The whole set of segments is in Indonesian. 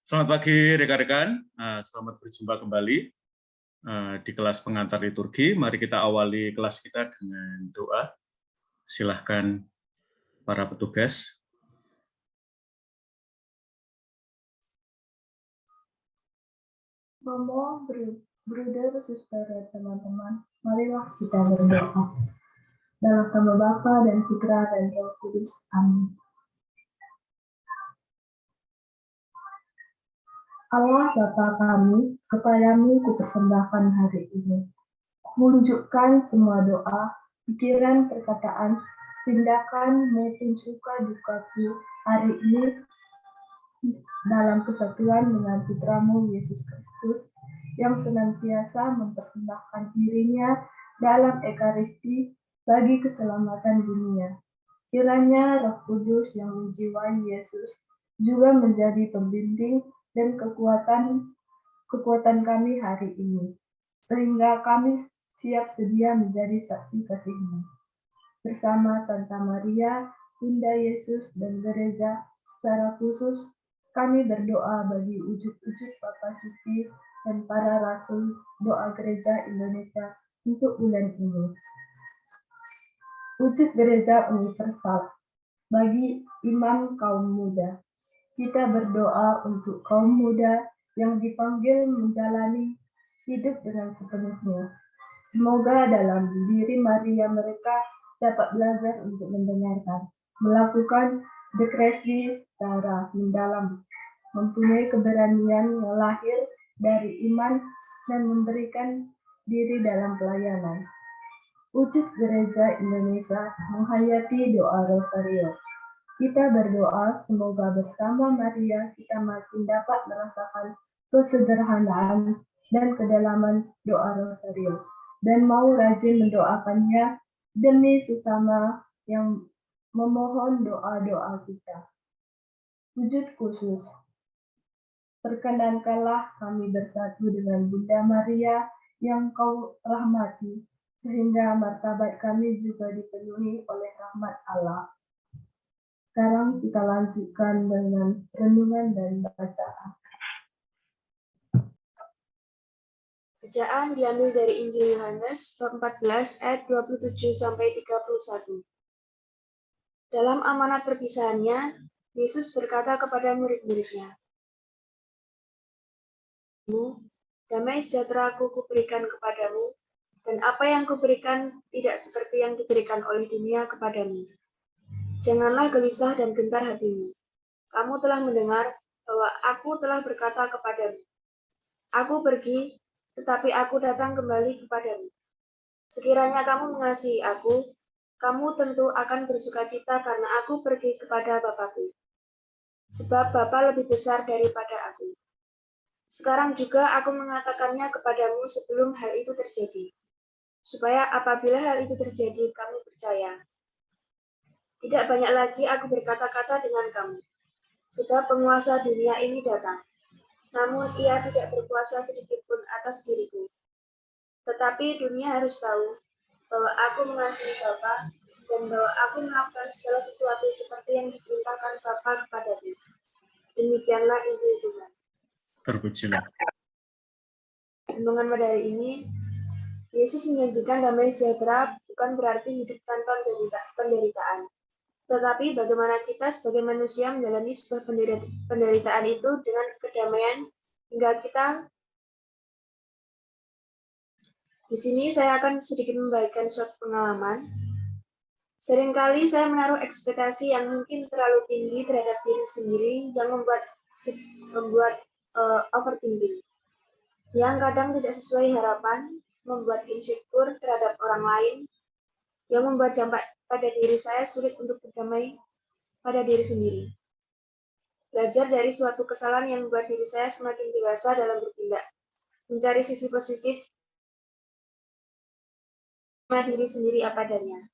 Selamat pagi rekan-rekan, selamat berjumpa kembali di kelas pengantar liturgi. Mari kita awali kelas kita dengan doa. Silahkan para petugas. Romo, bruder, suster, teman-teman, marilah kita berdoa. Dalam nama Bapa dan Putra dan Roh Kudus. Amin. Allah Bapa kami, kepadamu kupersembahkan hari ini. Menunjukkan semua doa, pikiran, perkataan, tindakan, maupun suka dukaku hari ini dalam kesatuan dengan Putramu Yesus Kristus yang senantiasa mempersembahkan dirinya dalam Ekaristi bagi keselamatan dunia. Kiranya Roh Kudus yang menjiwai Yesus juga menjadi pembimbing dan kekuatan kami hari ini, sehingga kami siap sedia menjadi saksi kasih-Mu. Bersama Santa Maria, Bunda Yesus dan Gereja secara khusus, kami berdoa bagi ujug-ujug Papa Suci dan para rasul doa Gereja Indonesia untuk bulan ini. Ujug Gereja Universal bagi imam kaum muda. Kita berdoa untuk kaum muda yang dipanggil menjalani hidup dengan sepenuhnya. Semoga dalam diri Maria mereka dapat belajar untuk mendengarkan, melakukan diskresi secara mendalam, mempunyai keberanian yang lahir dari iman dan memberikan diri dalam pelayanan. Ujug Gereja Indonesia menghayati doa Rosario. Kita berdoa semoga bersama Maria kita makin dapat merasakan kesederhanaan dan kedalaman doa Rosario dan mau rajin mendoakannya demi sesama yang memohon doa-doa kita. Wujud khusus, perkenankanlah kami bersatu dengan Bunda Maria yang Kau rahmati, sehingga martabat kami juga dipenuhi oleh rahmat Allah. Sekarang kita lanjutkan dengan renungan dan bacaan. Bacaan diambil dari Injil Yohanes bab 14 ayat 27-31. Dalam amanat perpisahannya, Yesus berkata kepada murid-muridnya, "Damai sejahtera aku kuberikan kepadamu, dan apa yang kuberikan tidak seperti yang diberikan oleh dunia kepadamu. Janganlah gelisah dan gentar hatimu. Kamu telah mendengar bahwa aku telah berkata kepadamu, aku pergi, tetapi aku datang kembali kepadamu. Sekiranya kamu mengasihi aku, kamu tentu akan bersukacita karena aku pergi kepada Bapa-Ku. Sebab Bapa lebih besar daripada aku. Sekarang juga aku mengatakannya kepadamu sebelum hal itu terjadi, supaya apabila hal itu terjadi, kamu percaya. Tidak banyak lagi aku berkata-kata dengan kamu, sebab penguasa dunia ini datang. Namun ia tidak berkuasa sedikitpun atas diriku. Tetapi dunia harus tahu bahwa aku mengasihi Bapa dan bahwa aku melakukan segala sesuatu seperti yang diperintahkan Bapa kepadaku. Demikianlah Injil Tuhan." Terpujilah. Renungan pada hari ini, Yesus menjanjikan damai sejahtera bukan berarti hidup tanpa penderitaan. Tetapi bagaimana kita sebagai manusia menjalani sebuah penderitaan itu dengan kedamaian hingga kita. Di sini saya akan sedikit membagikan suatu pengalaman. Seringkali saya menaruh ekspektasi yang mungkin terlalu tinggi terhadap diri sendiri yang membuat overthinking. Yang kadang tidak sesuai harapan, membuat insecure terhadap orang lain, yang membuat dampak pada diri saya sulit untuk berdamai pada diri sendiri. Belajar dari suatu kesalahan yang membuat diri saya semakin dewasa dalam bertindak, mencari sisi positif diri sendiri apa adanya.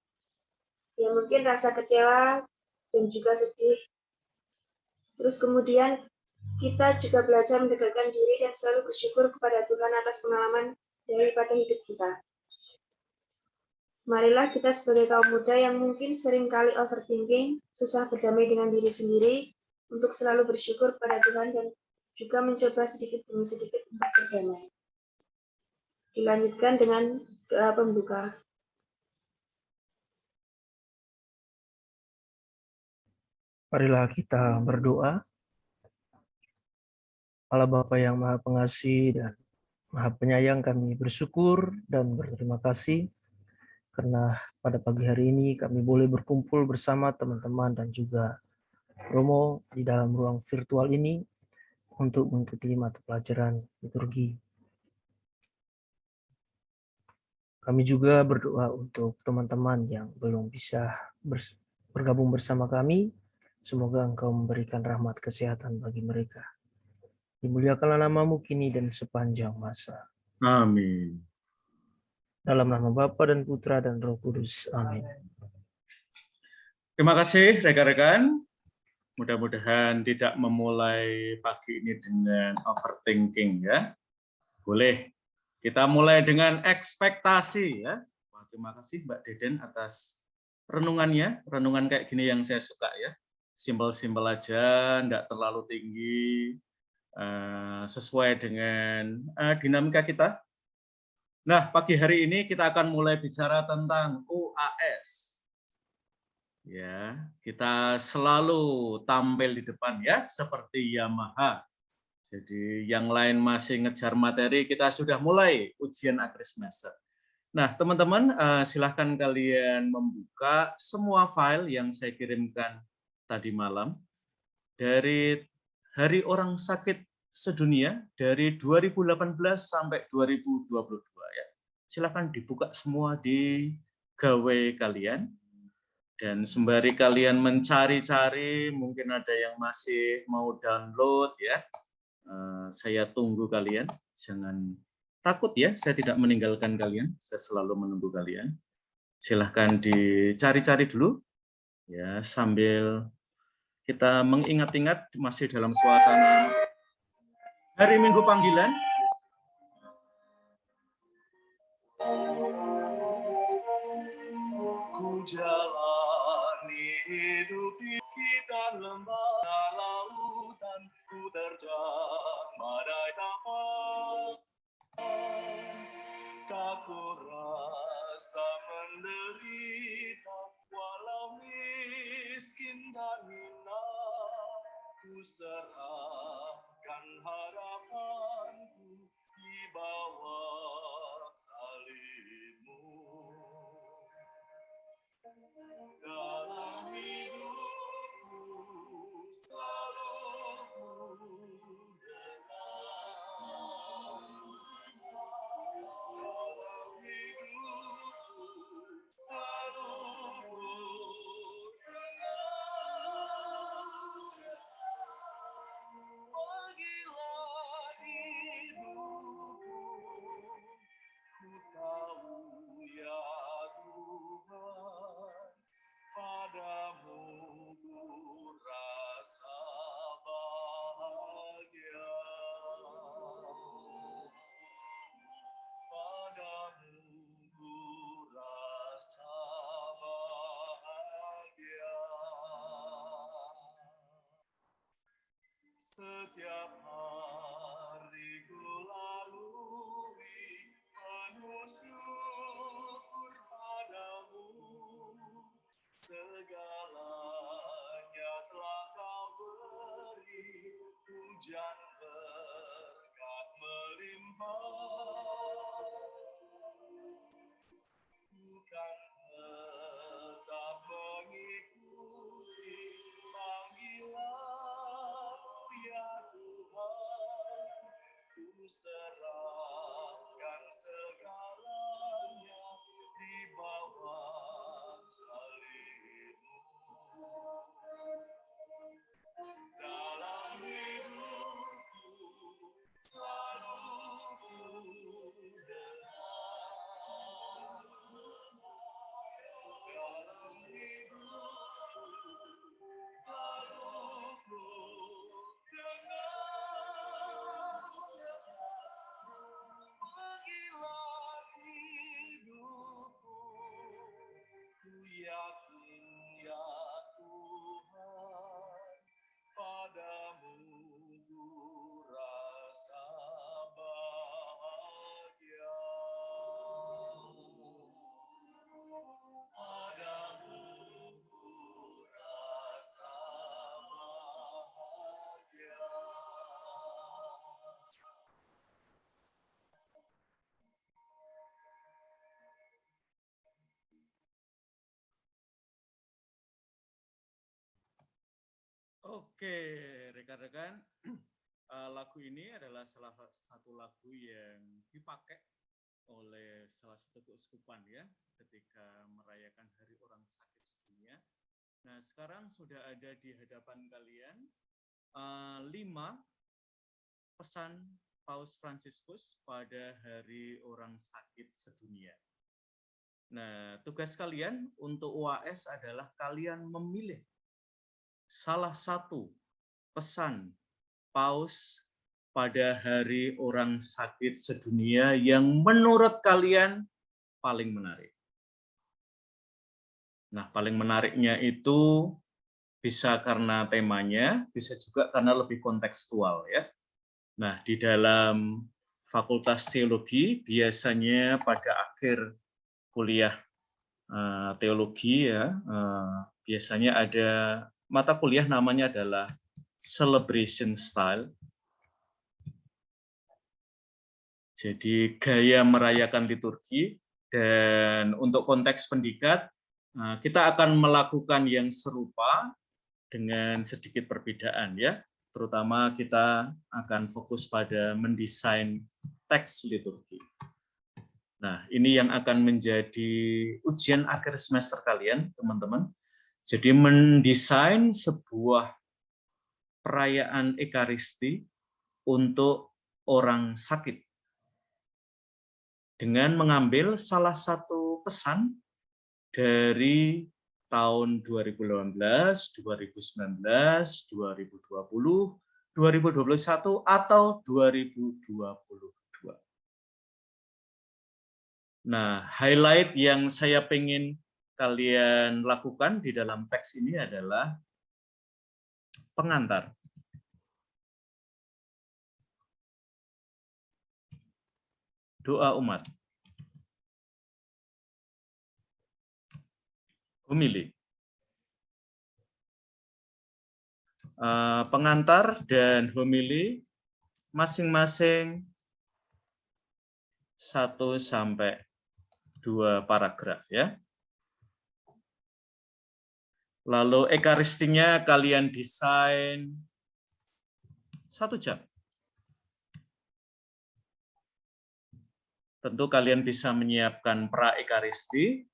Ya mungkin rasa kecewa dan juga sedih. Terus kemudian kita juga belajar mendekatkan diri dan selalu bersyukur kepada Tuhan atas pengalaman daripada hidup kita. Marilah kita sebagai kaum muda yang mungkin sering kali overthinking, susah berdamai dengan diri sendiri, untuk selalu bersyukur kepada Tuhan dan juga mencoba sedikit demi sedikit untuk berdamai. Dilanjutkan dengan doa pembuka. Marilah kita berdoa. Allah Bapa yang Maha Pengasih dan Maha Penyayang, kami bersyukur dan berterima kasih karena pada pagi hari ini kami boleh berkumpul bersama teman-teman dan juga Romo di dalam ruang virtual ini untuk mengikuti mata pelajaran liturgi. Kami juga berdoa untuk teman-teman yang belum bisa bergabung bersama kami. Semoga Engkau memberikan rahmat kesehatan bagi mereka. Dimuliakanlah namamu kini dan sepanjang masa. Amin. Dalam nama Bapa dan Putra dan Roh Kudus. Amin. Terima kasih rekan-rekan. Mudah-mudahan tidak memulai pagi ini dengan overthinking ya. Boleh. Kita mulai dengan ekspektasi ya. Wah, terima kasih Mbak Deden atas renungannya. Renungan kayak gini yang saya suka ya. Simpel-simpel aja, enggak terlalu tinggi. Sesuai dengan dinamika kita. Nah, pagi hari ini kita akan mulai bicara tentang UAS. Ya, kita selalu tampil di depan ya, seperti Yamaha. Jadi yang lain masih ngejar materi, kita sudah mulai ujian akhir semester. Nah, teman-teman, silahkan kalian membuka semua file yang saya kirimkan tadi malam dari Hari Orang Sakit Sedunia dari 2018 sampai 2022 ya. Silakan dibuka semua di gawai kalian. Dan sembari kalian mencari-cari, mungkin ada yang masih mau download ya. Saya tunggu kalian. Jangan takut ya, saya tidak meninggalkan kalian. Saya selalu menunggu kalian. Silahkan dicari-cari dulu ya, sambil kita mengingat-ingat masih dalam suasana hari Minggu panggilan. Ku jalani hidup di kita lembah lautan, ku terjang badai tapan. Tak ku rasa menderita, walau miskin dan hina, ku serahkan harapanku di bawah salibmu. Dalam hidupku selalu ku dengar. Dalam hidupku selalu ku dengar. Panggilan hidupku, ku tahu ya Tuhan, padamu ku rasa bahagia. Padamu ku rasa bahagia. Setiap hari ku lalui penuh syukur padamu, segalanya telah kau beri, hujan berkat melimpah. Ku kan tetap mengikuti panggilan-Mu ya Tuhan, ku serahkan segalanya di bawah salib-Mu. Dalam hidup Oke, rekan-rekan, lagu ini adalah salah satu lagu yang dipakai oleh salah satu keuskupan ya ketika merayakan Hari Orang Sakit Sedunia. Nah, sekarang sudah ada di hadapan kalian 5 pesan Paus Fransiskus pada Hari Orang Sakit Sedunia. Nah, tugas kalian untuk UAS adalah kalian memilih salah satu pesan Paus pada Hari Orang Sakit Sedunia yang menurut kalian paling menarik. Nah, paling menariknya itu bisa karena temanya, bisa juga karena lebih kontekstual ya. Nah, di dalam Fakultas Teologi biasanya pada akhir kuliah teologi ya, biasanya ada mata kuliah namanya adalah Celebration Style. Jadi gaya merayakan liturgi, dan untuk konteks pendikat kita akan melakukan yang serupa dengan sedikit perbedaan ya. Terutama kita akan fokus pada mendesain teks liturgi. Nah, ini yang akan menjadi ujian akhir semester kalian, teman-teman. Jadi mendesain sebuah perayaan Ekaristi untuk orang sakit dengan mengambil salah satu pesan dari tahun 2018, 2019, 2020, 2021, atau 2022. Nah, highlight yang saya ingin kalian lakukan di dalam teks ini adalah pengantar. Doa umat. Homili. Pengantar dan homili masing-masing 1 sampai 2 paragraf ya. Lalu ekaristinya kalian desain 1 jam. Tentu kalian bisa menyiapkan pra-ekaristi,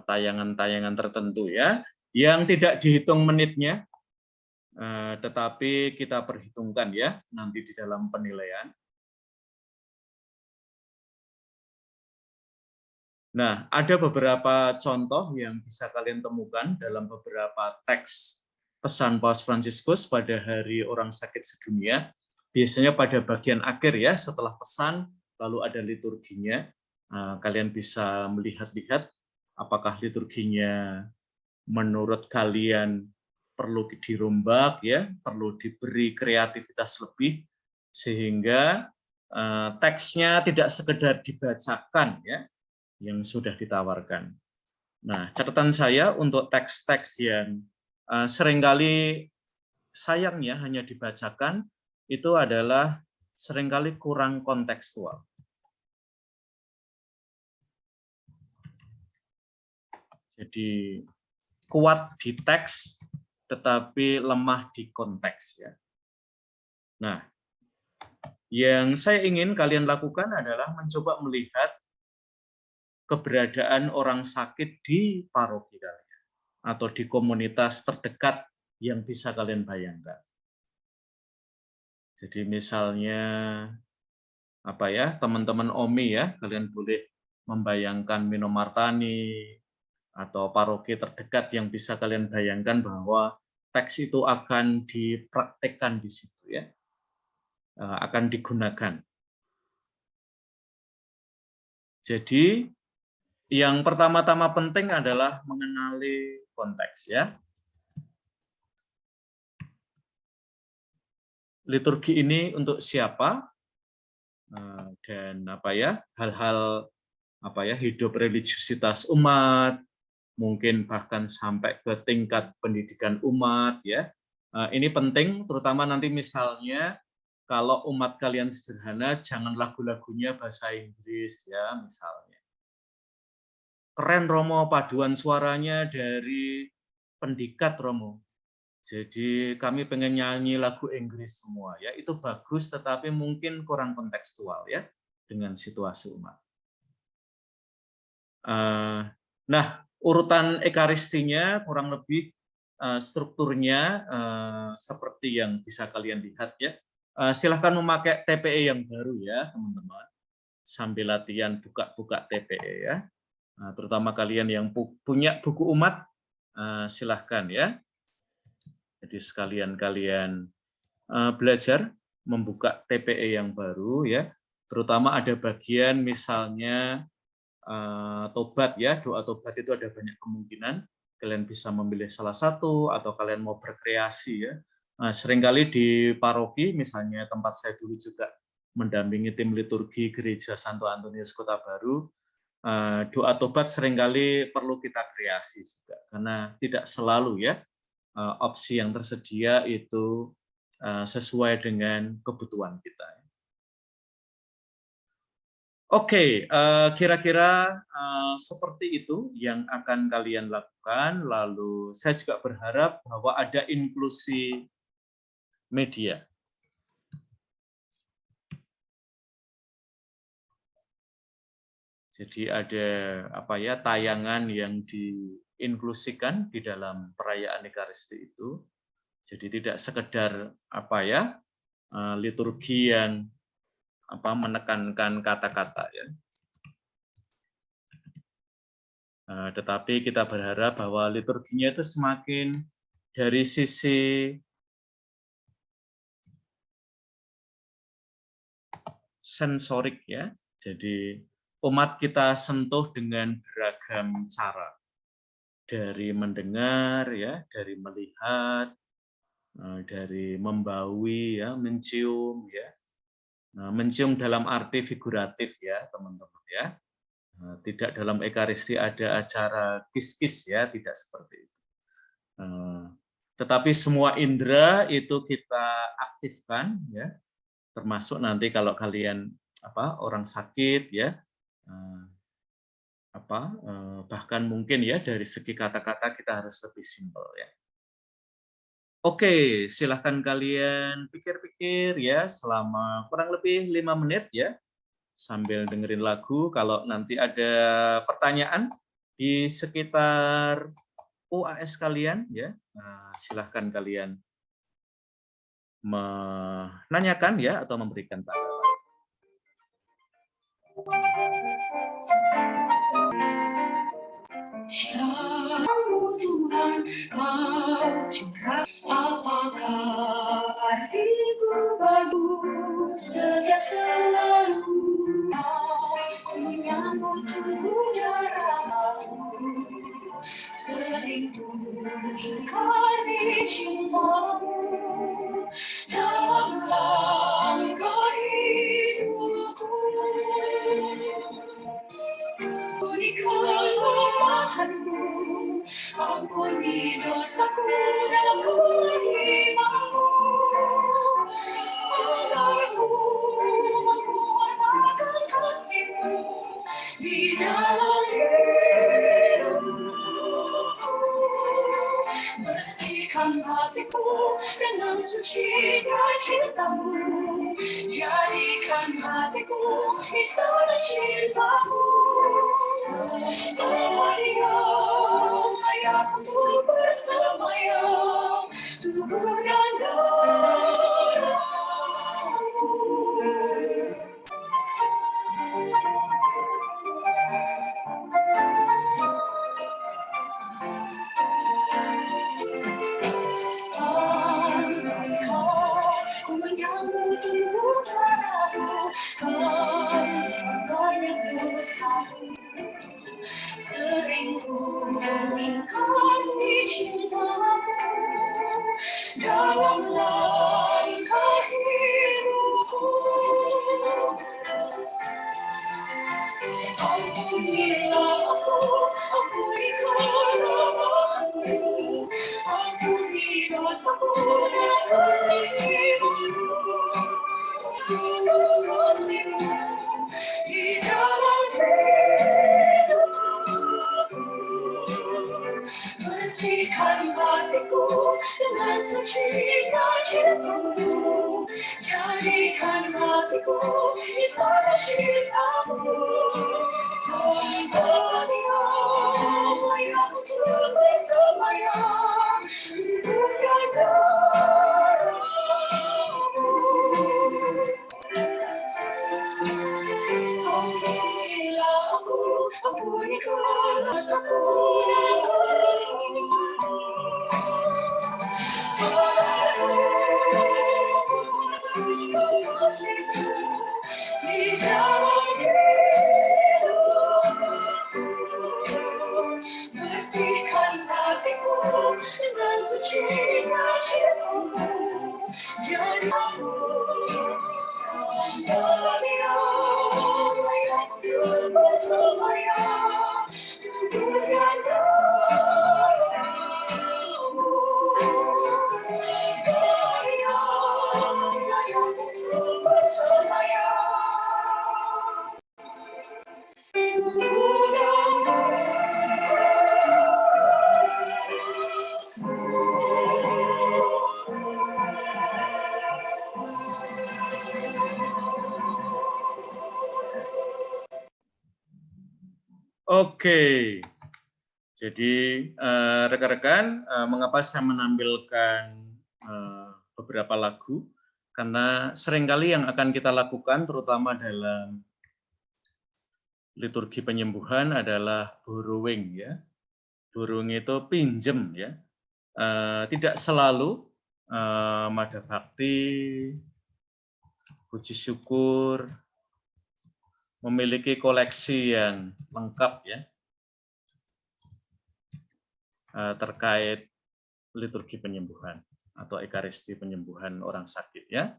tayangan-tayangan tertentu ya, yang tidak dihitung menitnya, tetapi kita perhitungkan ya nanti di dalam penilaian. Nah, ada beberapa contoh yang bisa kalian temukan dalam beberapa teks pesan Paus Fransiskus pada Hari Orang Sakit Sedunia. Biasanya pada bagian akhir ya, setelah pesan, lalu ada liturginya. Kalian bisa melihat-lihat apakah liturginya menurut kalian perlu dirombak ya, perlu diberi kreativitas lebih, sehingga teksnya tidak sekedar dibacakan ya, yang sudah ditawarkan. Nah, catatan saya untuk teks-teks yang seringkali sayangnya hanya dibacakan, itu adalah seringkali kurang kontekstual. Jadi kuat di teks, tetapi lemah di konteks ya. Nah, yang saya ingin kalian lakukan adalah mencoba melihat keberadaan orang sakit di paroki kalian atau di komunitas terdekat yang bisa kalian bayangkan. Jadi misalnya apa ya, teman-teman OMI ya, kalian boleh membayangkan Minomartani atau paroki terdekat yang bisa kalian bayangkan bahwa teks itu akan dipraktekkan di situ ya, akan digunakan. Jadi yang pertama-tama penting adalah mengenali konteks ya. Liturgi ini untuk siapa, dan apa ya, hal-hal apa ya, hidup religiusitas umat, mungkin bahkan sampai ke tingkat pendidikan umat ya. Ini penting, terutama nanti misalnya kalau umat kalian sederhana, jangan lagu-lagunya bahasa Inggris ya misalnya. Keren Romo paduan suaranya dari pendikat, Romo. Jadi kami pengen nyanyi lagu Inggris semua, ya itu bagus, tetapi mungkin kurang kontekstual ya dengan situasi umat. Nah, urutan ekaristinya kurang lebih strukturnya seperti yang bisa kalian lihat ya. Silahkan memakai TPE yang baru ya teman-teman, sambil latihan buka-buka TPE ya. Terutama kalian yang punya buku umat, silahkan ya. Jadi sekalian kalian belajar membuka TPE yang baru ya, terutama ada bagian misalnya tobat ya, doa tobat itu ada banyak kemungkinan, kalian bisa memilih salah satu atau kalian mau berkreasi ya. Seringkali di paroki, misalnya tempat saya dulu juga mendampingi tim liturgi Gereja Santo Antonius Kota Baru, doa tobat seringkali perlu kita kreasi juga, karena tidak selalu ya opsi yang tersedia itu sesuai dengan kebutuhan kita. Oke, kira-kira seperti itu yang akan kalian lakukan. Lalu saya juga berharap bahwa ada inklusi media. Jadi ada tayangan yang diinklusikan di dalam perayaan Ekaristi itu. Jadi tidak sekedar liturgi yang menekankan kata-kata ya. Tetapi kita berharap bahwa liturginya itu semakin dari sisi sensorik ya. Jadi umat kita sentuh dengan beragam cara. Dari mendengar ya, dari melihat, dari membaui ya, mencium ya. Mencium dalam arti figuratif ya, teman-teman ya. Tidak dalam Ekaristi ada acara kis-kis ya, tidak seperti itu. Tetapi semua indera itu kita aktifkan ya, termasuk nanti kalau kalian orang sakit ya, bahkan mungkin ya dari segi kata-kata kita harus lebih simpel ya. Oke, silahkan kalian pikir-pikir ya selama kurang lebih 5 menit ya, sambil dengerin lagu. Kalau nanti ada pertanyaan di sekitar UAS kalian ya, silahkan kalian menanyakan ya atau memberikan tanggapan. Tuhan kau curah, apakah artiku bagus setia selalu, aku menyambut tubuh darahmu, sering ku ingkari cintamu dalam langkah hidupku. Berikan lemahanmu, ampuni dosaku dan imanku, agar ku mampu menyatakan kasih-Mu di dalam hidupku. Bersihkan hatiku dengan sucinya cinta-Mu, jadikan hatiku istana cinta-Mu. Diam layak untuk bersemayam, tubuh dan darah-Mu. Panas kau, ku menyambut tubuh darah-Mu, kan banyak dosaku. Sering ku mengingkari cinta-Mu dalam langkah hidupku. Ampunilah aku, ampuni kelemahanku, ampuni dosaku dan imanku. Kasih-Mu di dalam hidupku. Bersih bersihkan hatiku dengan sucinya cintamu, jadikan hatiku istana cintamu. Tanpa dia layak untuk bersemayam, bukan darahmu. Ampunilah aku, ampunikan dosaku. Di dalam hidupku, bersihkan hatiku dengan sucinya cintamu, jadi aku yang layak untuk bersemayam dengan darahmu. Yang layak untuk bersemayam. Oke, jadi rekan-rekan, mengapa saya menampilkan beberapa lagu? Karena seringkali yang akan kita lakukan, terutama dalam liturgi penyembuhan adalah borrowing, ya. Borrowing itu pinjem, ya. Tidak selalu mada bakti, puji syukur, memiliki koleksi yang lengkap, ya, terkait liturgi penyembuhan atau ekaristi penyembuhan orang sakit, ya.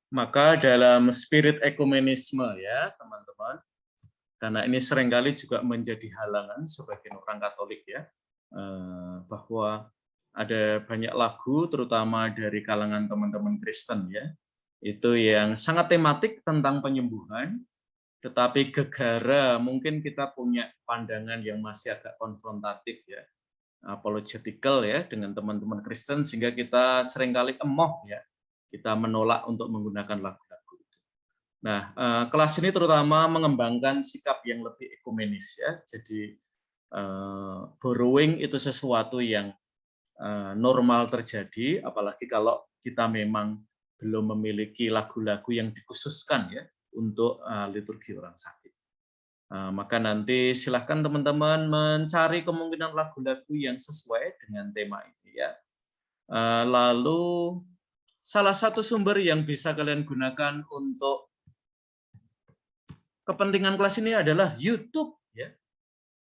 Maka dalam spirit ekumenisme, ya teman-teman, karena ini seringkali juga menjadi halangan sebagian orang Katolik, ya, bahwa ada banyak lagu terutama dari kalangan teman-teman Kristen, ya, itu yang sangat tematik tentang penyembuhan, tetapi gegara mungkin kita punya pandangan yang masih agak konfrontatif, ya, apologetical, ya, dengan teman-teman Kristen, sehingga kita seringkali emoh, ya, kita menolak untuk menggunakan lagu-lagu itu. Nah, kelas ini terutama mengembangkan sikap yang lebih ekumenis, ya. Jadi borrowing itu sesuatu yang normal terjadi, apalagi kalau kita memang belum memiliki lagu-lagu yang dikhususkan, ya, untuk liturgi orang sakit. Maka nanti silahkan teman-teman mencari kemungkinan lagu-lagu yang sesuai dengan tema ini, ya. Lalu salah satu sumber yang bisa kalian gunakan untuk kepentingan kelas ini adalah YouTube, ya.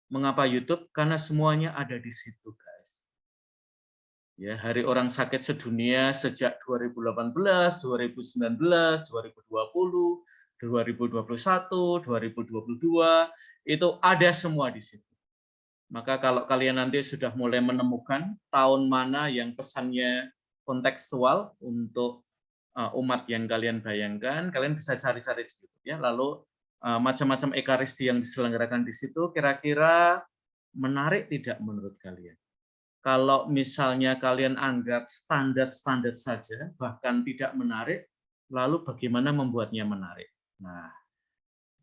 Mengapa YouTube? Karena semuanya ada di situ, guys. Ya, Hari Orang Sakit Sedunia sejak 2018, 2019, 2020, 2021, 2022 itu ada semua di situ. Maka kalau kalian nanti sudah mulai menemukan tahun mana yang pesannya kontekstual untuk umat yang kalian bayangkan, kalian bisa cari-cari di situ, ya. Lalu macam-macam ekaristi yang diselenggarakan di situ kira-kira menarik tidak menurut kalian? Kalau misalnya kalian anggap standar-standar saja, bahkan tidak menarik, lalu bagaimana membuatnya menarik? Nah,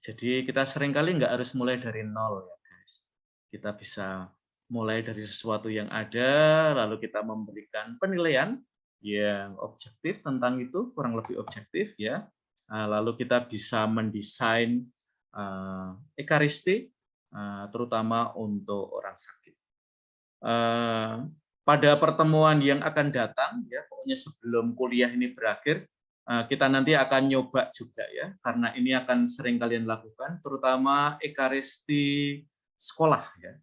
jadi kita seringkali nggak harus mulai dari nol, ya guys. Kita bisa mulai dari sesuatu yang ada, lalu kita memberikan penilaian yang objektif tentang itu, kurang lebih objektif, ya. Lalu kita bisa mendesain ekaristi, terutama untuk orang sakit. Pada pertemuan yang akan datang, ya, pokoknya sebelum kuliah ini berakhir, kita nanti akan nyoba juga, ya, karena ini akan sering kalian lakukan, terutama ekaristi sekolah, ya.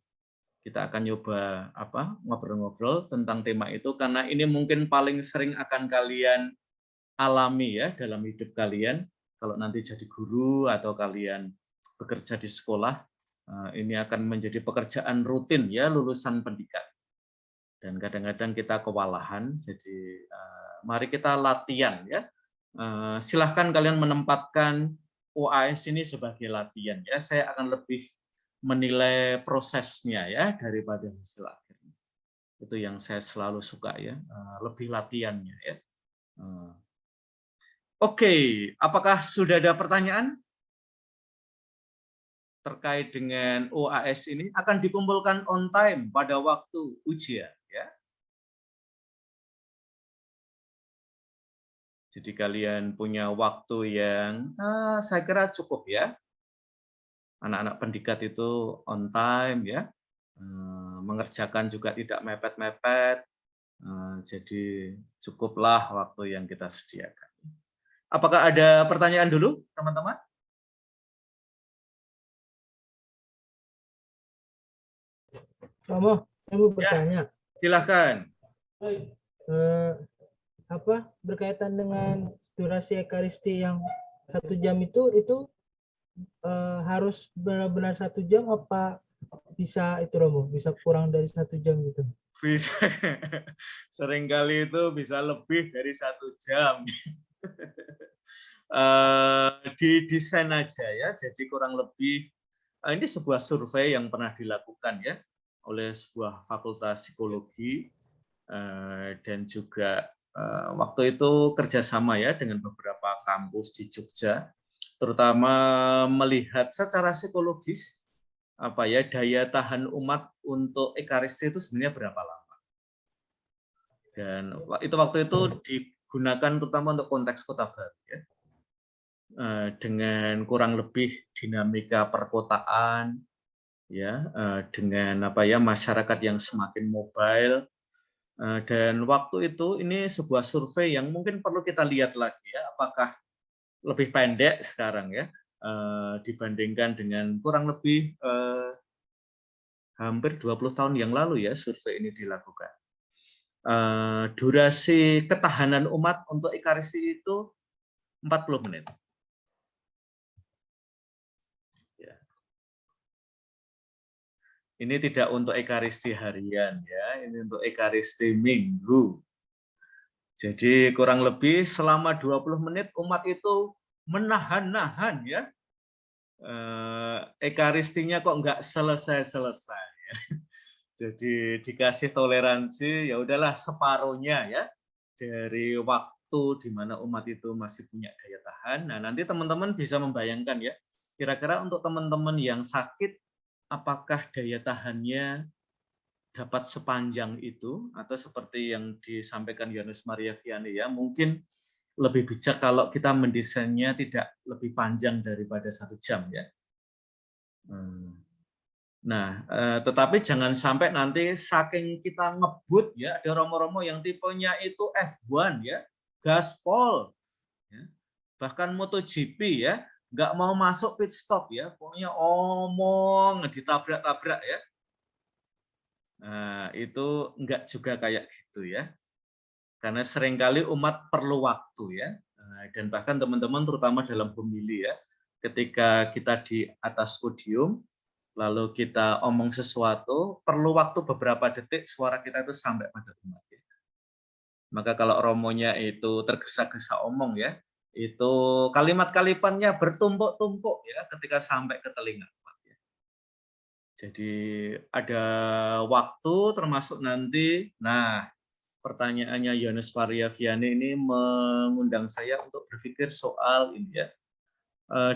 Kita akan nyoba ngobrol-ngobrol tentang tema itu, karena ini mungkin paling sering akan kalian alami, ya, dalam hidup kalian. Kalau nanti jadi guru atau kalian bekerja di sekolah, ini akan menjadi pekerjaan rutin, ya, lulusan pendidikan. Dan kadang-kadang kita kewalahan, jadi mari kita latihan, ya, Silahkan kalian menempatkan OAS ini sebagai latihan ya. Saya akan lebih menilai prosesnya ya daripada hasil akhirnya. Itu yang saya selalu suka ya, lebih latihannya ya. Oke, apakah sudah ada pertanyaan terkait dengan OAS ini? Akan dikumpulkan on time pada waktu ujian ya. Jadi kalian punya waktu yang saya kira cukup ya. Anak-anak pendidikan itu on time ya, mengerjakan juga tidak mepet-mepet, jadi cukuplah waktu yang kita sediakan. Apakah ada pertanyaan dulu, teman-teman? Romo, saya mau bertanya. Silakan. Apa berkaitan dengan durasi ekaristi yang 1 jam itu harus benar-benar 1 jam apa bisa itu Romo, bisa kurang dari 1 jam gitu? Bisa, seringkali itu bisa lebih dari 1 jam. Didesain aja ya, jadi kurang lebih ini sebuah survei yang pernah dilakukan ya oleh sebuah fakultas psikologi dan juga waktu itu kerjasama ya dengan beberapa kampus di Jogja, terutama melihat secara psikologis apa ya daya tahan umat untuk ekaristi itu sebenarnya berapa lama. Dan itu waktu itu digunakan terutama untuk konteks Kota Baru ya. Dengan kurang lebih dinamika perkotaan ya, dengan apa ya masyarakat yang semakin mobile. Dan waktu itu ini sebuah survei yang mungkin perlu kita lihat lagi ya, apakah lebih pendek sekarang ya dibandingkan dengan kurang lebih hampir 20 tahun yang lalu ya survei ini dilakukan. Durasi ketahanan umat untuk ekaristi itu 40 menit. Ya. Ini tidak untuk ekaristi harian ya, ini untuk ekaristi minggu. Jadi kurang lebih selama 20 menit umat itu menahan-nahan ya. Ekaristinya kok nggak selesai-selesai ya. Jadi dikasih toleransi ya udahlah separuhnya ya dari waktu di mana umat itu masih punya daya tahan. Nah, nanti teman-teman bisa membayangkan ya, kira-kira untuk teman-teman yang sakit apakah daya tahannya dapat sepanjang itu atau seperti yang disampaikan Yohanes Maria Vianney ya, mungkin lebih bijak kalau kita mendesainnya tidak lebih panjang daripada 1 jam ya. Nah, tetapi jangan sampai nanti saking kita ngebut ya, ada romo-romo yang tipenya itu F1 ya, gaspol, ya. Bahkan MotoGP ya, nggak mau masuk pit stop ya, pokoknya omong ditabrak-tabrak ya. Nah, itu enggak juga kayak gitu ya. Karena seringkali umat perlu waktu ya. Dan bahkan teman-teman terutama dalam homili ya, ketika kita di atas podium, lalu kita omong sesuatu, perlu waktu beberapa detik suara kita itu sampai pada umat. Ya. Maka kalau romonya itu tergesa-gesa omong ya, itu kalimat-kalimatnya bertumpuk-tumpuk ya ketika sampai ke telinga umat. Ya. Jadi ada waktu termasuk nanti, nah pertanyaannya Yohanes Maria Vianney ini mengundang saya untuk berpikir soal ini ya.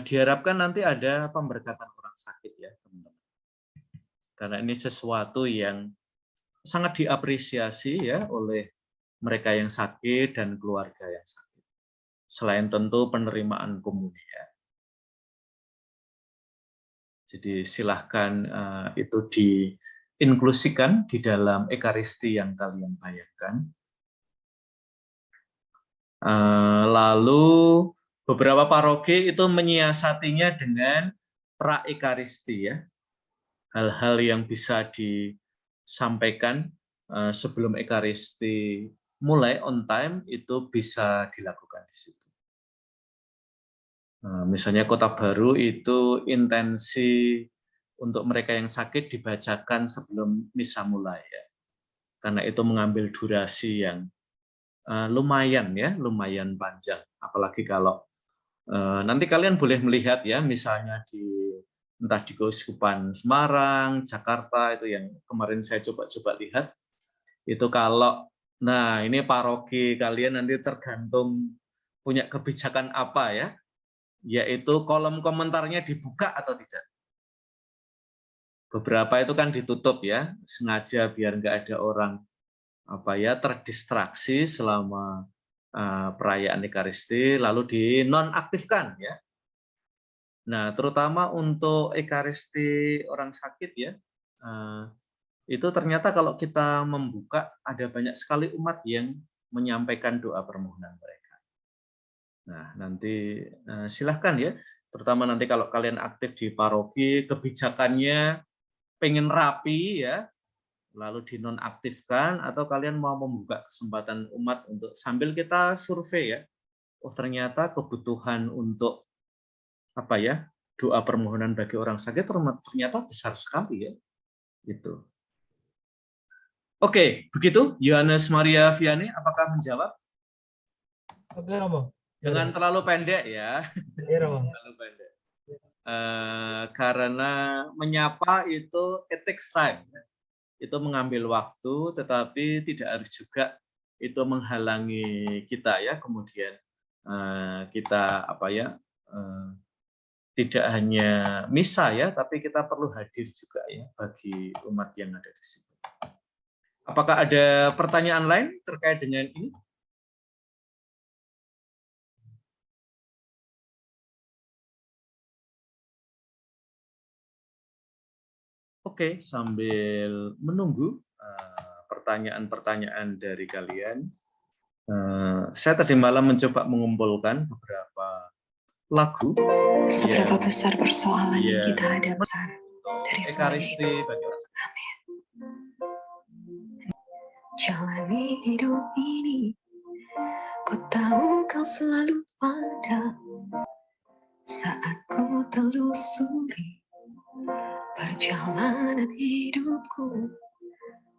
Diharapkan nanti ada pemberkatan orang sakit ya teman-teman. Karena ini sesuatu yang sangat diapresiasi ya oleh mereka yang sakit dan keluarga yang sakit. Selain tentu penerimaan komuni ya. Jadi silahkan itu diinklusikan di dalam ekaristi yang kalian bayangkan. Lalu beberapa paroki itu menyiasatinya dengan pra-ekaristi ya. Hal-hal yang bisa disampaikan sebelum ekaristi mulai on time itu bisa dilakukan di situ. Misalnya Kota Baru itu intensi untuk mereka yang sakit dibacakan sebelum misa mulai ya. Karena itu mengambil durasi yang lumayan ya, lumayan panjang. Apalagi kalau nanti kalian boleh melihat ya, misalnya entah di Keuskupan Semarang, Jakarta, itu yang kemarin saya coba-coba lihat, itu kalau, nah ini paroki kalian nanti tergantung punya kebijakan apa ya, yaitu kolom komentarnya dibuka atau tidak. Beberapa itu kan ditutup ya, sengaja biar nggak ada orang terdistraksi selama perayaan Ekaristi, lalu dinonaktifkan ya. Nah, terutama untuk Ekaristi orang sakit ya, itu ternyata kalau kita membuka ada banyak sekali umat yang menyampaikan doa permohonan mereka. Nah, nanti silahkan ya, terutama nanti kalau kalian aktif di paroki, kebijakannya pengen rapi ya, lalu dinonaktifkan, atau kalian mau membuka kesempatan umat untuk sambil kita survei ya, oh ternyata kebutuhan untuk doa permohonan bagi orang sakit ternyata besar sekali ya, itu. Oke, begitu Yohanes Maria Vianney, apakah menjawab? Oke, Romo. Jangan terlalu pendek ya. Iya, Romo. Terlalu pendek. Karena menyapa itu it takes time. Itu mengambil waktu, tetapi tidak harus juga itu menghalangi kita ya, kemudian kita tidak hanya misa ya, tapi kita perlu hadir juga ya bagi umat yang ada di sini. Apakah ada pertanyaan lain terkait dengan ini? Oke, sambil menunggu pertanyaan-pertanyaan dari kalian, saya tadi malam mencoba mengumpulkan beberapa lagu. Seberapa besar persoalan yang kita hadapi dari semuanya Ekaristi itu. bagi orang sakit. Amin. Jalani hidup ini, ku tahu kau selalu ada saat ku telusuri perjalanan hidupku.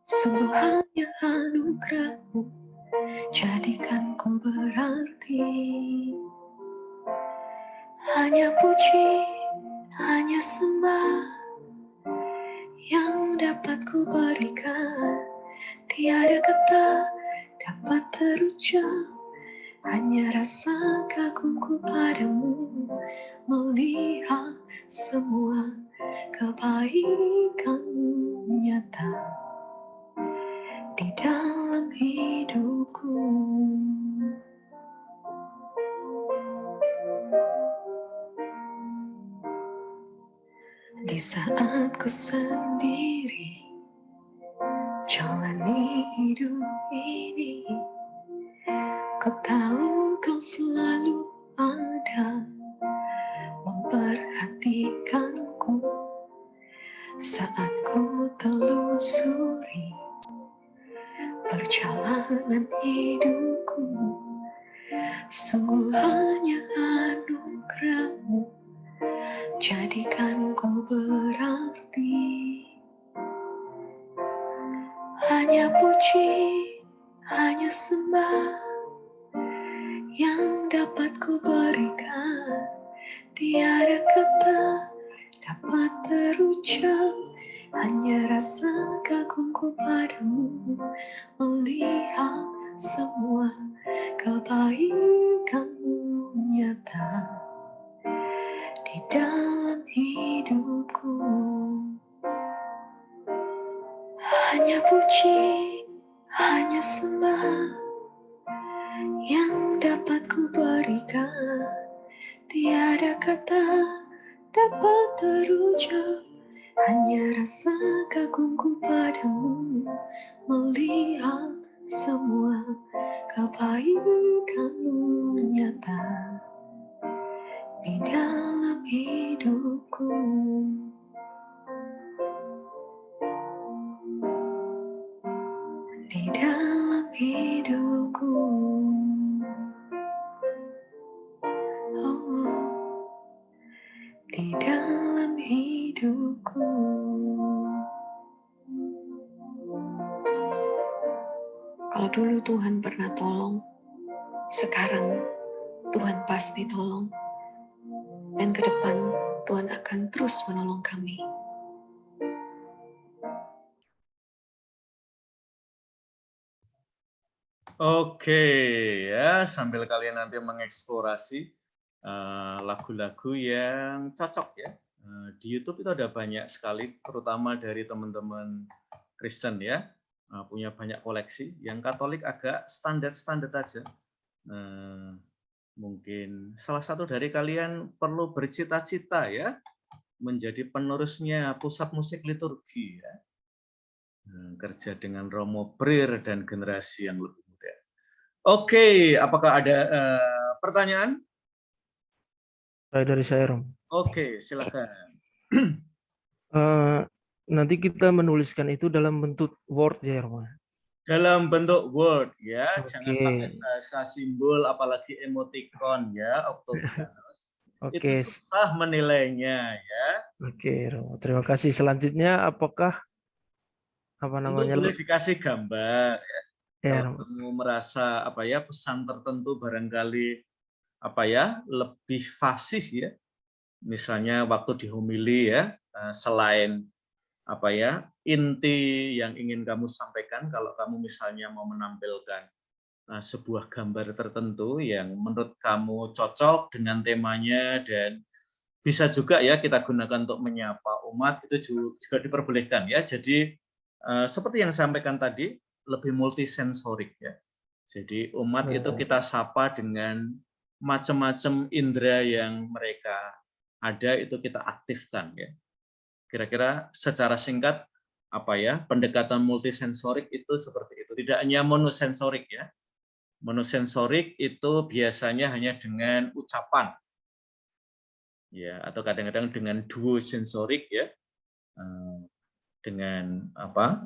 Sungguh hanya anugerahmu jadikan ku berarti. Hanya puji, hanya sembah yang dapat ku berikan. Tiada kata dapat terucap, hanya rasa kagumku padamu, melihat semua kebaikanmu nyata di dalam hidupku. Di saat ku sendiri jalani hidup ini, ku tahu kau selalu ada memperhatikanku saat ku telusuri perjalanan hidupku. Sungguh hanya anugerahmu jadikan ku berarti. Hanya puji, hanya sembah yang dapat ku berikan. Tiada kata dapat terucap, hanya rasa kagumku padamu, melihat semua kebaikanmu nyata di dalam hidupku. Hanya puji, hanya sembah yang dapat ku berikan. Tiada kata dapat terucap, hanya rasa kagumku padamu, melihat semua kebaikanmu nyata di dalam hidupku. Di dalam hidupku. Oh, di dalam hidupku. Kalau dulu Tuhan pernah tolong, sekarang Tuhan pasti tolong. Dan ke depan Tuhan akan terus menolong kami. Oke, ya, sambil kalian nanti mengeksplorasi lagu-lagu yang cocok ya. Di YouTube itu ada banyak sekali, terutama dari teman-teman Kristen ya, punya banyak koleksi. Yang Katolik agak standar-standar aja. Mungkin salah satu dari kalian perlu bercita-cita ya, menjadi penerusnya pusat musik liturgi ya. Kerja dengan Romo Brir dan generasi yang lebih muda. Oke, apakah ada pertanyaan? Dari saya, Rom. Oke, silakan. Nanti kita menuliskan itu dalam bentuk Word ya, Rom. Dalam bentuk Word ya, jangan pakai Oke. bahasa simbol, apalagi emoticon ya, Octavianus. Itu Oke. susah menilainya ya. Oke, Rom. Terima kasih. Selanjutnya, apakah apa Tentu namanya? boleh dikasih gambar ya. Ya, Kalau Rom. kamu merasa apa ya, pesan tertentu barangkali apa ya, lebih fasih ya. Misalnya waktu dihomili ya, selain apa ya, inti yang ingin kamu sampaikan, kalau kamu misalnya mau menampilkan sebuah gambar tertentu yang menurut kamu cocok dengan temanya dan bisa juga ya kita gunakan untuk menyapa umat, itu juga diperbolehkan ya. Jadi seperti yang saya sampaikan tadi, lebih multisensorik ya. Jadi umat itu kita sapa dengan macam-macam indera yang mereka ada, itu kita aktifkan ya. Kira-kira secara singkat apa ya, pendekatan multisensorik itu seperti itu. Tidak hanya monosensorik ya. Monosensorik itu biasanya hanya dengan ucapan. Ya, atau kadang-kadang dengan duosensorik ya. Dengan apa?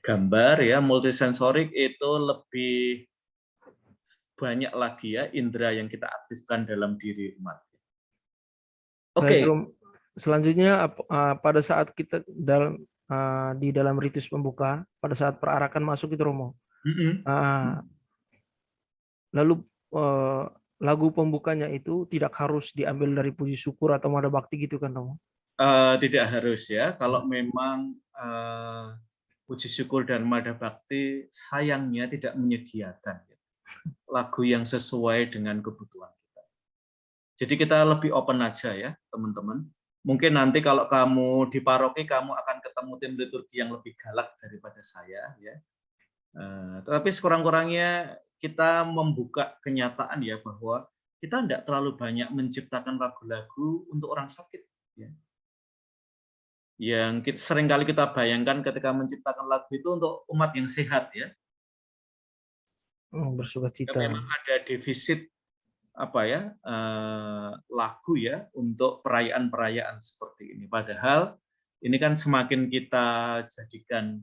Gambar ya, multisensorik itu lebih banyak lagi ya indera yang kita aktifkan dalam diri umat. Oke. Baik, Rom. Selanjutnya pada saat kita di dalam ritus pembukaan, pada saat perarakan masuk itu, Romo. Lalu lagu pembukanya itu tidak harus diambil dari puji syukur atau Mada Bakti gitu kan, Romo? Tidak harus ya. Kalau memang puji syukur dan Mada Bakti sayangnya tidak menyediakan lagu yang sesuai dengan kebutuhan kita. Jadi kita lebih open aja ya, teman-teman. Mungkin nanti kalau kamu di paroki, kamu akan ketemu tim liturgi yang lebih galak daripada saya ya. Tetapi sekurang-kurangnya kita membuka kenyataan ya, bahwa kita tidak terlalu banyak menciptakan lagu-lagu untuk orang sakit ya. Yang seringkali kita bayangkan ketika menciptakan lagu itu untuk umat yang sehat ya. Bersukacita. Memang ada defisit apa ya, lagu ya untuk perayaan-perayaan seperti ini. Padahal ini kan semakin kita jadikan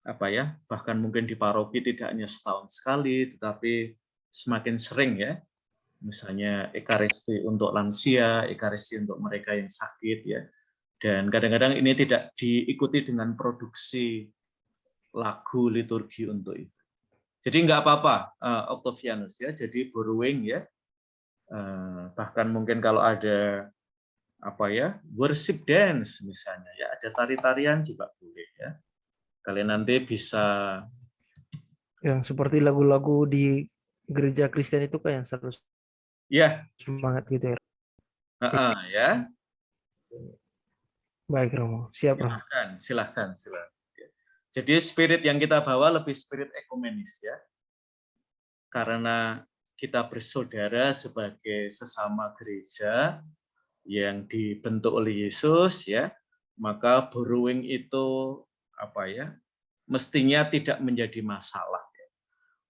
apa ya, bahkan mungkin di paroki tidak hanya setahun sekali, tetapi semakin sering ya. Misalnya ekaristi untuk lansia, ekaristi untuk mereka yang sakit ya. Dan kadang-kadang ini tidak diikuti dengan produksi lagu liturgi untuk itu. Jadi nggak apa-apa, Octavianus ya. Jadi borrowing ya. Bahkan mungkin kalau ada apa ya, worship dance misalnya ya, ada tari-tarian juga boleh ya. Kalian nanti bisa yang seperti lagu-lagu di gereja Kristen itu kan yang selalu ya semangat gitu ya. Ya. Baik, Romo. Siap, Romo. Silahkan. Jadi spirit yang kita bawa lebih spirit ekumenis ya. Karena kita bersaudara sebagai sesama gereja yang dibentuk oleh Yesus ya, maka borrowing itu apa ya, mestinya tidak menjadi masalah ya.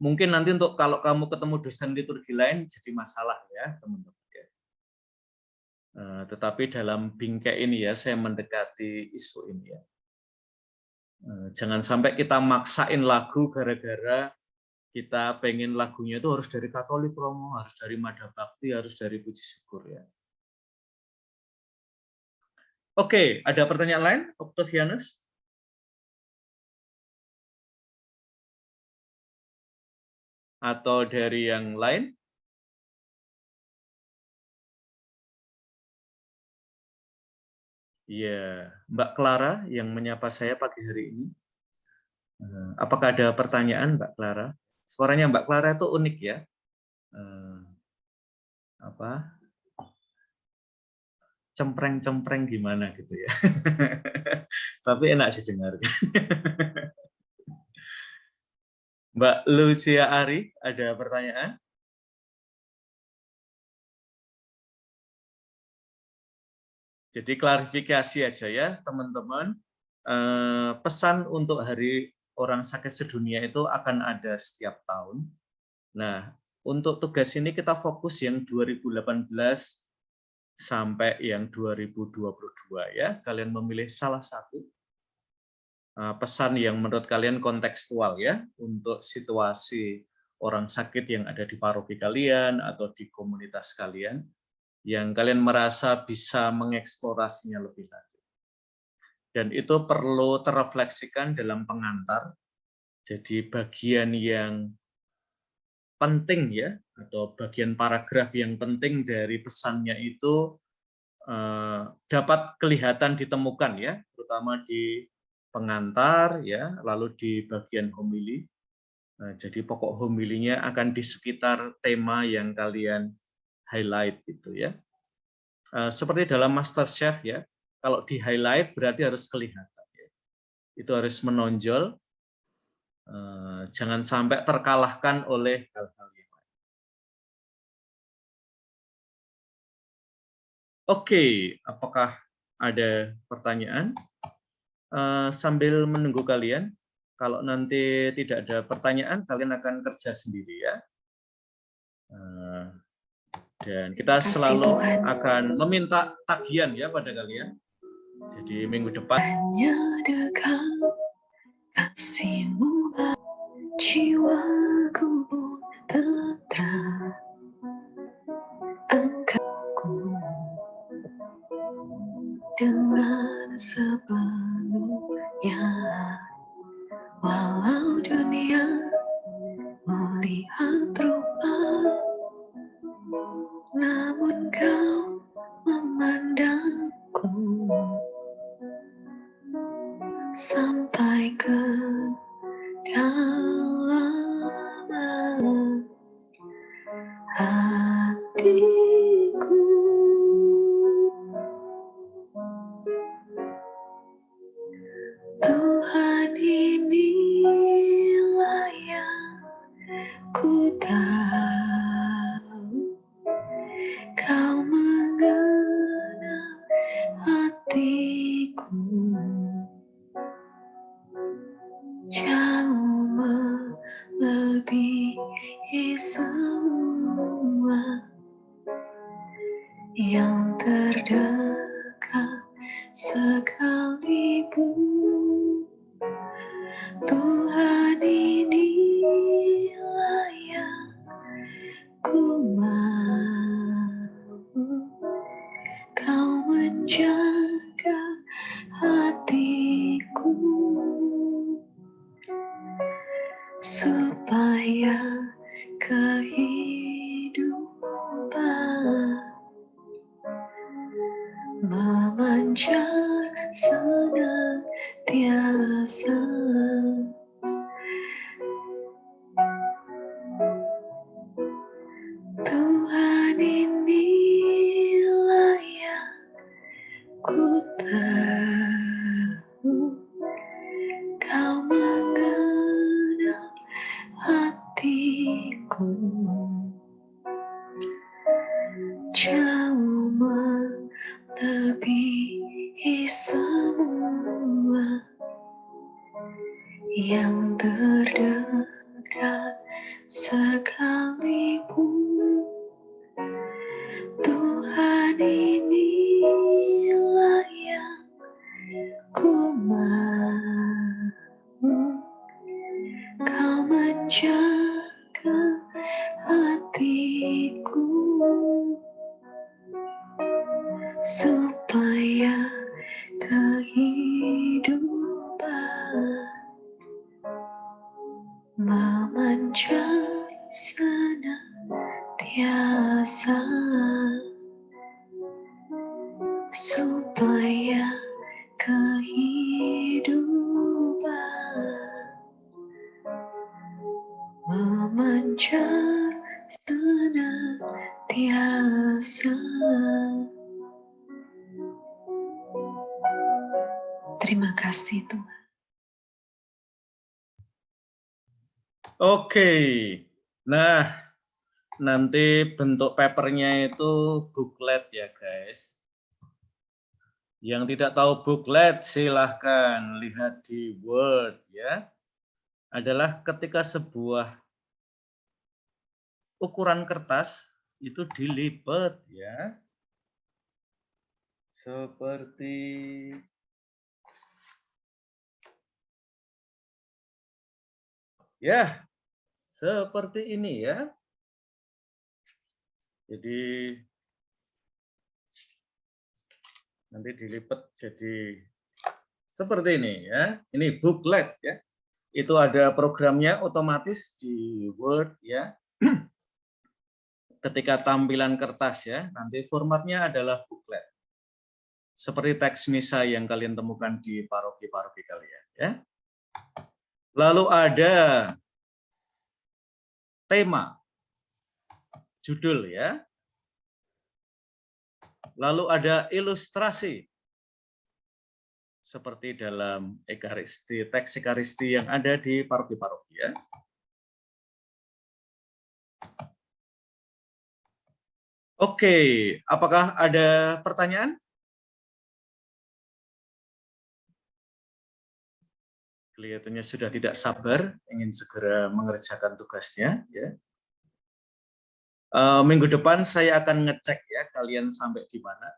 Mungkin nanti untuk kalau kamu ketemu dosen liturgi lain jadi masalah ya, teman-teman ya. Tetapi dalam bingkai ini ya, saya mendekati isu ini ya. Jangan sampai kita maksain lagu gara-gara kita pengen lagunya itu harus dari Katolik, Romo, harus dari Mada Bakti, harus dari puji syukur ya. Oke, ada pertanyaan lain, Octavianus? atau dari yang lain? Ya, Mbak Clara yang menyapa saya pagi hari ini. Apakah ada pertanyaan, Mbak Clara? Suaranya Mbak Clara itu unik ya. Cempreng-cempreng gimana gitu ya. Tapi enak didengar. Mbak Lucia Ari, ada pertanyaan? Jadi klarifikasi aja ya, teman-teman. Pesan untuk Hari Orang Sakit Sedunia itu akan ada setiap tahun. Nah, untuk tugas ini kita fokus yang 2018 sampai yang 2022 ya. Kalian memilih salah satu pesan yang menurut kalian kontekstual ya untuk situasi orang sakit yang ada di paroki kalian atau di komunitas kalian yang kalian merasa bisa mengeksplorasinya lebih lanjut. Dan itu perlu terrefleksikan dalam pengantar. Jadi bagian yang penting ya atau bagian paragraf yang penting dari pesannya itu dapat kelihatan ditemukan ya, terutama di pengantar ya, lalu di bagian homili. Jadi pokok homilinya akan di sekitar tema yang kalian highlight gitu ya. Seperti dalam MasterChef ya, kalau di highlight berarti harus kelihatan ya. Itu harus menonjol, jangan sampai terkalahkan oleh hal-hal yang lain. Oke, apakah ada pertanyaan? Sambil menunggu kalian, kalau nanti tidak ada pertanyaan, kalian akan kerja sendiri ya. Dan kita selalu akan meminta tagihan ya pada kalian. Jadi minggu depan. Hanya dekat kasih-Mu, jiwaku telah angkatku dengan sepenuhnya. Walau dunia melihat rupa, namun Kau memandangku sampai ke dalam hatiku. Tuhan, inilah yang ku tahu, Kau mengenal hatiku jauh melebihi semua yang terdekat sekalipun. Tuhan, inilah yang ku mau, Kau menjaga hatiku supaya kehidupan memancar senantiasa. Tuhan, inilah yang ku tahu, Kau mengenal hatiku jauh melebihi semua yang terdekat sekalipun. Tuhan, inilah yang ku mau, Kau menjaga hatiku supaya kehidupan memancar supaya kehidupan memancar senantiasa. Terima kasih Tuhan. Oke, nah nanti bentuk papernya itu booklet ya guys. Yang tidak tahu booklet silahkan lihat di Word ya. Adalah ketika sebuah ukuran kertas itu dilipat ya. Seperti ya, seperti ini ya. Jadi nanti dilipat jadi seperti ini ya. Ini booklet ya. Itu ada programnya otomatis di Word ya. Ketika tampilan kertas ya, nanti formatnya adalah booklet. Seperti teks misa yang kalian temukan di paroki-paroki kalian ya. Lalu ada tema, judul ya. Lalu ada ilustrasi. Seperti dalam ekaristi, teks ekaristi yang ada di paroki-paroki ya. Oke, apakah ada pertanyaan? Kelihatannya sudah tidak sabar, ingin segera mengerjakan tugasnya. Ya. Minggu depan saya akan ngecek ya kalian sampai di mana.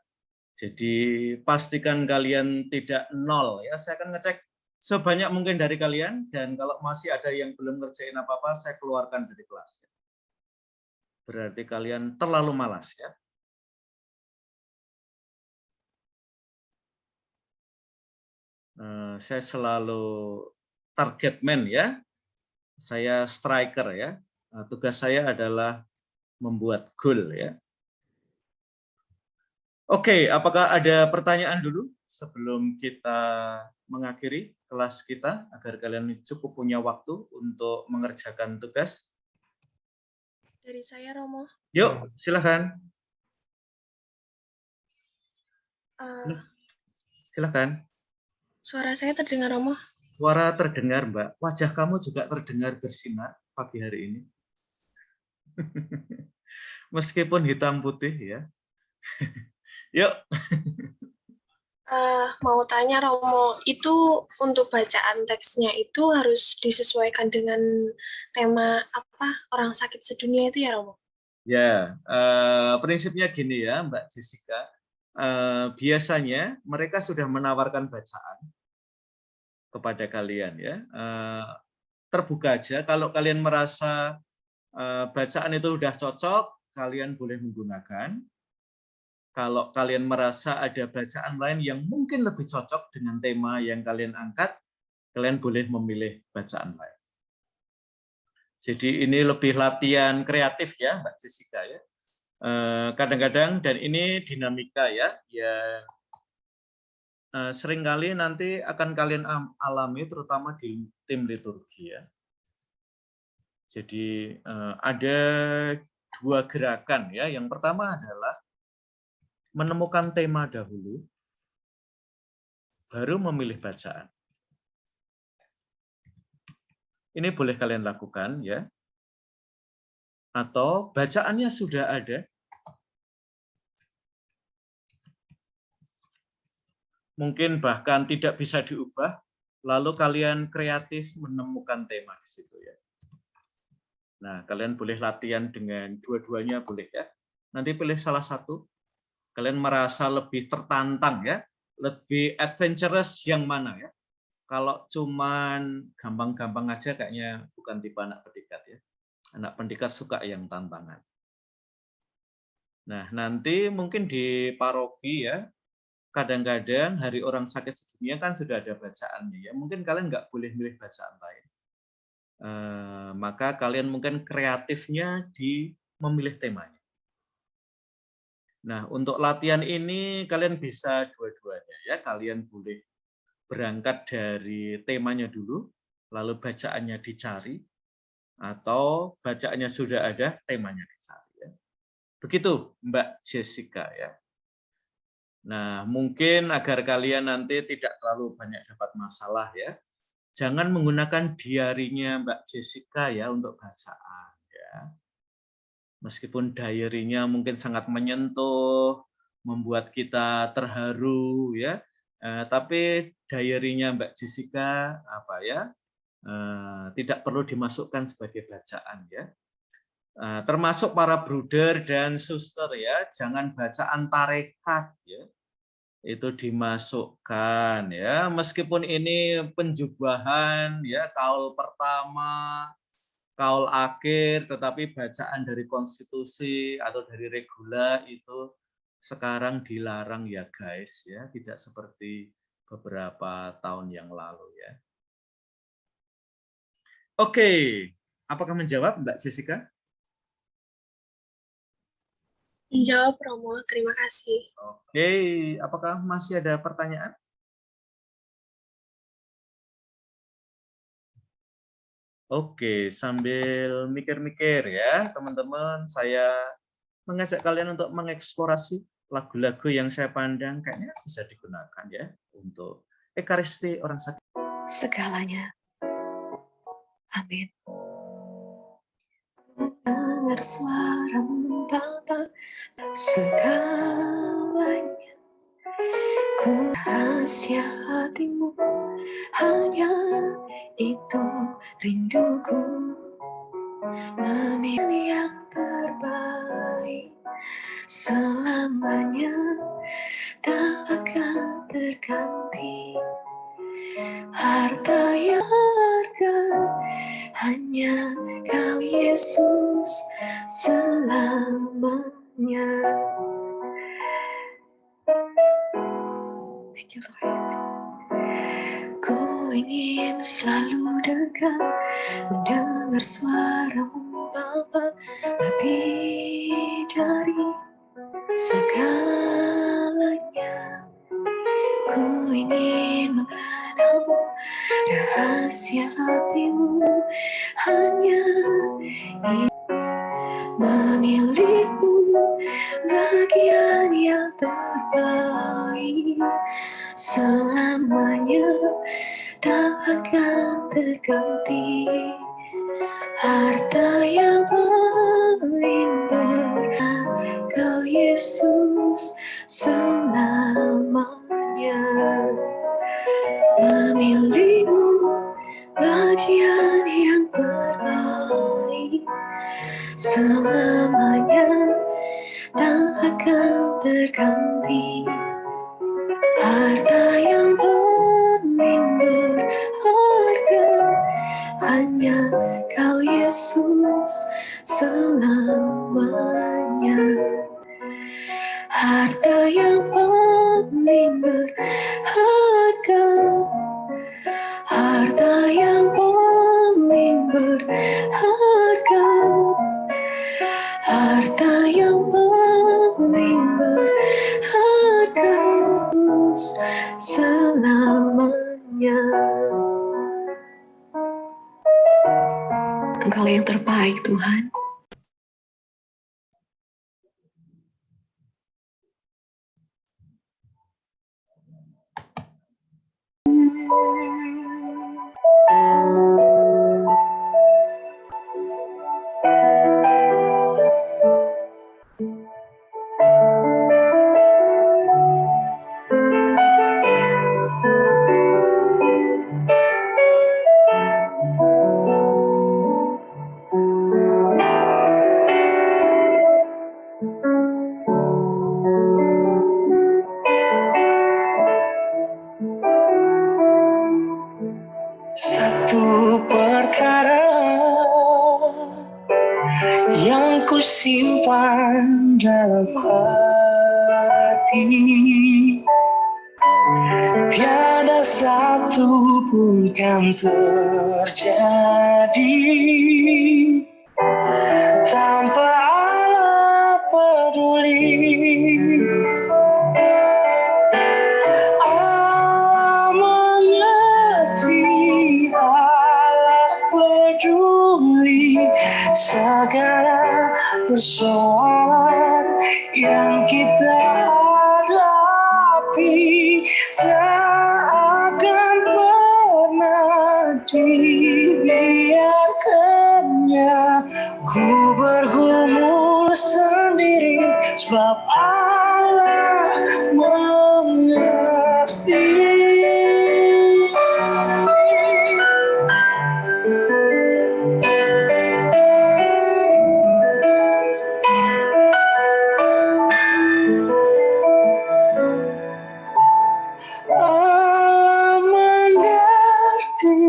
Jadi pastikan kalian tidak nol ya. Saya akan ngecek sebanyak mungkin dari kalian dan kalau masih ada yang belum ngerjain apa-apa, saya keluarkan dari kelas. Berarti kalian terlalu malas ya. Saya selalu target man ya. Saya striker ya. Tugas saya adalah membuat goal ya. Oke, apakah ada pertanyaan dulu sebelum kita mengakhiri kelas kita agar kalian cukup punya waktu untuk mengerjakan tugas? Dari saya, Romo. Yuk, silakan. Silakan. Suara saya terdengar, Romo? Suara terdengar, Mbak. Wajah kamu juga terdengar bersinar pagi hari ini. Meskipun hitam putih ya. Yuk. Mau tanya, Romo, itu untuk bacaan teksnya itu harus disesuaikan dengan tema apa orang sakit sedunia itu ya, Romo? Ya, prinsipnya gini ya, Mbak Jessica. Biasanya mereka sudah menawarkan bacaan kepada kalian ya. Terbuka aja. Kalau kalian merasa bacaan itu sudah cocok, kalian boleh menggunakan. Kalau kalian merasa ada bacaan lain yang mungkin lebih cocok dengan tema yang kalian angkat, kalian boleh memilih bacaan lain. Jadi ini lebih latihan kreatif ya, Mbak Jessica ya. Kadang-kadang dan ini dinamika ya, seringkali nanti akan kalian alami terutama di tim liturgi ya. Jadi ada dua gerakan ya. Yang pertama adalah menemukan tema dahulu, baru memilih bacaan. Ini boleh kalian lakukan ya. Atau bacaannya sudah ada, mungkin bahkan tidak bisa diubah, lalu kalian kreatif menemukan tema di situ ya. Nah, kalian boleh latihan dengan dua-duanya boleh ya. Nanti pilih salah satu. Kalian merasa lebih tertantang ya, lebih adventurous yang mana ya. Kalau cuman gampang-gampang aja kayaknya bukan tipe anak pendidikat ya. Anak pendidikat suka yang tantangan. Nah, nanti mungkin di paroki ya, kadang-kadang hari orang sakit sedunia kan sudah ada bacaannya ya. Mungkin kalian nggak boleh milih bacaan lain. Maka kalian mungkin kreatifnya di memilih temanya. Nah, untuk latihan ini kalian bisa dua-duanya ya. Kalian boleh berangkat dari temanya dulu, lalu bacaannya dicari, atau bacaannya sudah ada, temanya dicari. Ya. Begitu Mbak Jessica ya. Nah, mungkin agar kalian nanti tidak terlalu banyak dapat masalah ya, jangan menggunakan diarinya Mbak Jessica ya untuk bacaan ya. Meskipun diary-nya mungkin sangat menyentuh, membuat kita terharu ya, tapi diary-nya Mbak Jessica tidak perlu dimasukkan sebagai bacaan ya. Termasuk para bruder dan suster ya, jangan bacaan tarekat ya. Itu dimasukkan ya, meskipun ini penjubahan ya, kaul pertama, kaul akhir, tetapi bacaan dari konstitusi atau dari regula itu sekarang dilarang ya guys ya, tidak seperti beberapa tahun yang lalu ya. Oke, apakah menjawab Mbak Jessica? Menjawab Romo, terima kasih. Oke, apakah masih ada pertanyaan? Oke, sambil mikir-mikir ya, teman-teman, saya mengajak kalian untuk mengeksplorasi lagu-lagu yang saya pandang kayaknya bisa digunakan ya untuk Ekaristi orang sakit. Segalanya. Amin. Ku dengar suaramu Bapa, segalanya. Ku rahasia hatimu, hanya itu rinduku, memilih yang terbaik selamanya, tak akan terganti. Harta yang harga, hanya Kau Yesus selamanya. Thank you Lord. Ku ingin selalu dekat, mendengar suaramu Bapa, lebih dari segalanya. Ku ingin mengenalmu, rahasia hatimu, hanya memilihmu, bagian yang terbaik selamanya, tak akan terganti. Harta yang paling berharga, Kau Yesus selamanya. Memilihmu, bagian yang terbaik selamanya, tak akan terganti. Harta yang paling berharga, hanya Kau Yesus selamanya. Harta yang paling berharga, harta yang paling berharga, harta yang paling berharga selamanya. Engkau yang terbaik Tuhan. Satu perkara yang ku simpan dalam hati, tiada satu pun kan terjadi tanpa Allah peduli. persoalan yang kita hadapi tak akan pernah dibiarkannya. Ku bergumul sendiri sebab Allah mengerti. Allah mengerti,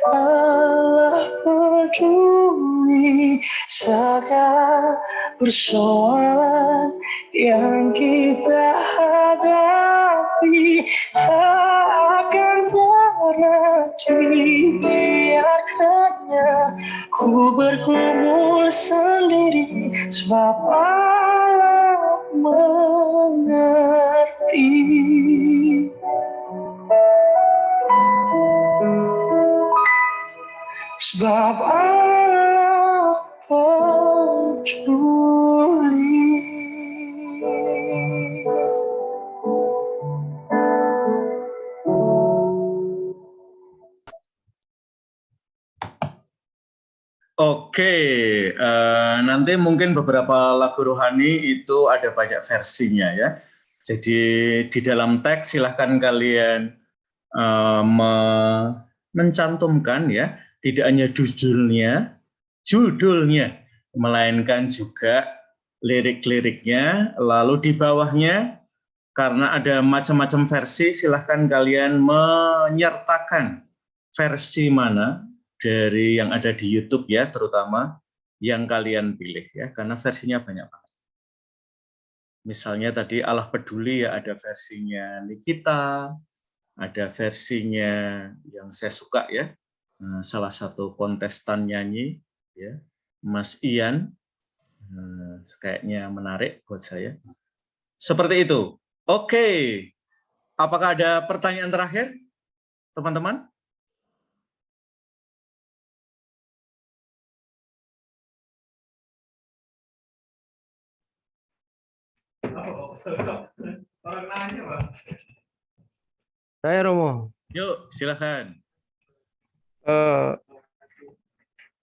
Allah peduli segala persoalan yang kita hadapi tak akan pernah dibiarkannya. Ku bergumul sendiri sebab Allah mengerti. Sebab Allah peduli. Oke, nanti mungkin beberapa lagu rohani itu ada banyak versinya ya. Jadi di dalam teks silahkan kalian mencantumkan ya, tidak hanya judulnya, melainkan juga lirik-liriknya, lalu di bawahnya karena ada macam-macam versi, silahkan kalian menyertakan versi mana dari yang ada di YouTube ya, terutama yang kalian pilih ya, karena versinya banyak banget. Misalnya tadi Allah peduli ya, ada versinya Nikita, ada versinya yang saya suka ya, salah satu kontestan nyanyi ya, Mas Ian, kayaknya menarik buat saya. Seperti itu. Oke, apakah ada pertanyaan terakhir, teman-teman? Orang nanya, Pak. Saya Romo. Yuk, silakan.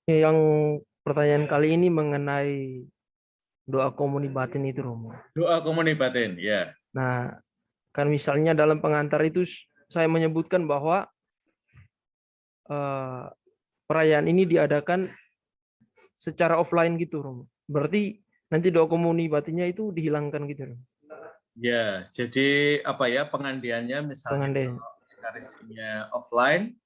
Yang pertanyaan kali ini mengenai doa komuni batin itu, Romo. Doa komuni batin, ya. Nah, kan misalnya dalam pengantar itu saya menyebutkan bahwa perayaan ini diadakan secara offline gitu, Romo. Berarti nanti doa komuni batinnya itu dihilangkan gitu, Romo. Ya, jadi apa ya pengandiannya misalnya Eucharistia offline,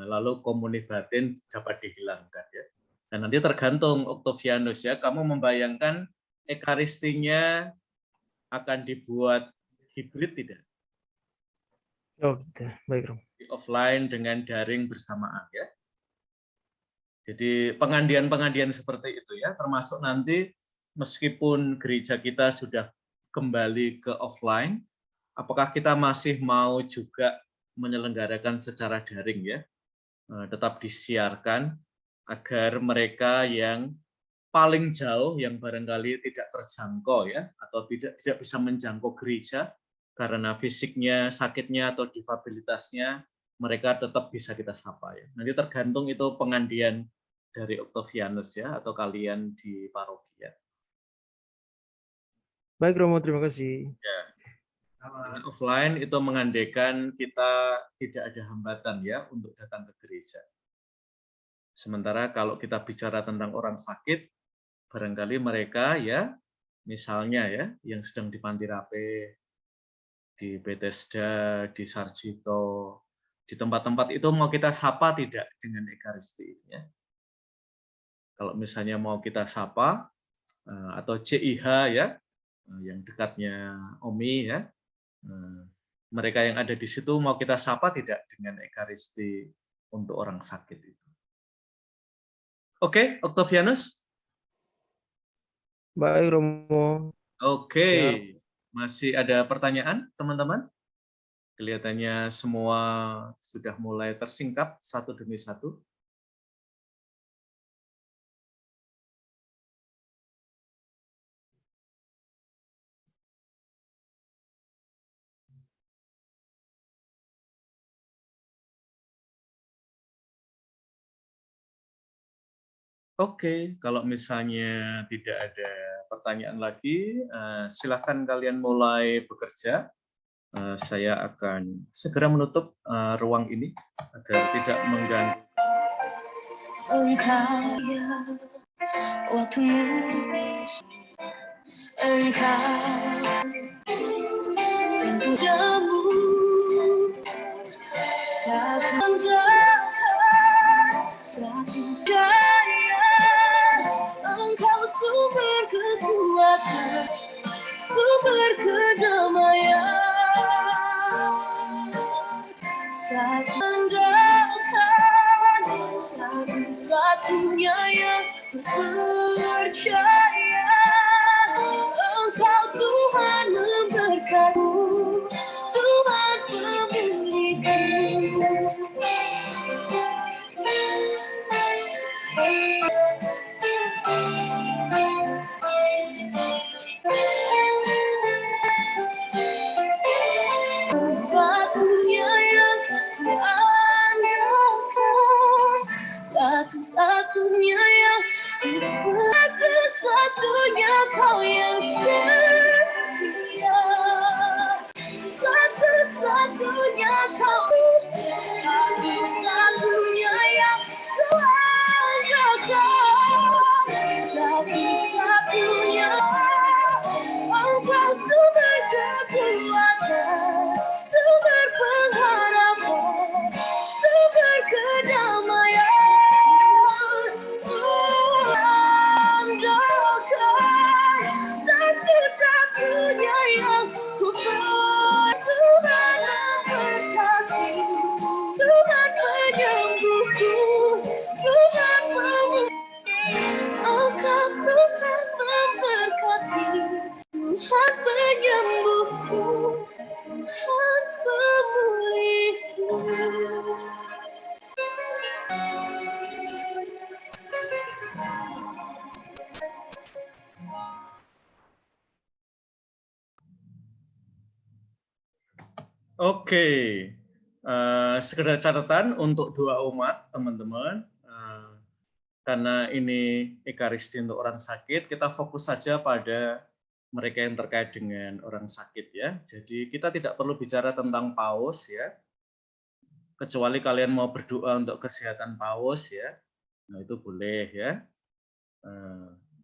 lalu komuni batin dapat dihilangkan ya. Dan nanti tergantung Octavianus ya, kamu membayangkan Ekaristinya akan dibuat hibrid tidak? Oh, gitu. Baik, Romo. Offline dengan daring bersamaan ya. Jadi pengandian-pengandian seperti itu ya, termasuk nanti meskipun gereja kita sudah kembali ke offline, apakah kita masih mau juga menyelenggarakan secara daring ya, tetap disiarkan agar mereka yang paling jauh, yang barangkali tidak terjangkau ya, atau tidak bisa menjangkau gereja karena fisiknya, sakitnya atau difabilitasnya, mereka tetap bisa kita sapa ya. Nanti tergantung itu pengandian dari Octavianus ya, atau kalian di paroki ya. Baik Romo, terima kasih. Ya. Offline itu mengandaikan kita tidak ada hambatan ya untuk datang ke gereja. Sementara kalau kita bicara tentang orang sakit, barangkali mereka ya, misalnya ya, yang sedang di Panti Rape, di Bethesda, di Sarjito, di tempat-tempat itu mau kita sapa tidak dengan Ekaristi ya. Kalau misalnya mau kita sapa atau CIH ya, yang dekatnya Omi ya, mereka yang ada di situ mau kita sapa tidak dengan Ekaristi untuk orang sakit itu. Oke, Octavianus? Baik Romo. Oke, masih ada pertanyaan teman-teman? Kelihatannya semua sudah mulai tersingkap satu demi satu. Oke, kalau misalnya tidak ada pertanyaan lagi, silakan kalian mulai bekerja. Saya akan segera menutup ruang ini agar tidak mengganggu. Engkau ya waktumu, engkau dan pujamu, satu satu daya, engkau sumber kekuatan, sumber kedamaian, satu andalkan, satu-satunya yang percaya, engkau Tuhan memberkati, Tuhan pemilikku. Satu-satunya yang kuandalkan, satu-satunya yang satu-satunya kau yang setia, satu-satunya kau, satu-satunya yang kuandalkan, satu-satunya engkau sumber kekuatan, sumber pengharapan, sumber kedamaian, andalkan, satu-satunya yang ku Tuhan memberkati, Tuhan penyembuhku, Tuhan engkau Tuhan memberkati, Tuhan penyembuhku, Tuhan pemulihku. Oke, sekedar catatan untuk doa umat, teman-teman. Karena ini Ekaristi untuk orang sakit, kita fokus saja pada mereka yang terkait dengan orang sakit ya. Jadi kita tidak perlu bicara tentang paus ya, kecuali kalian mau berdoa untuk kesehatan paus ya. Nah itu boleh ya.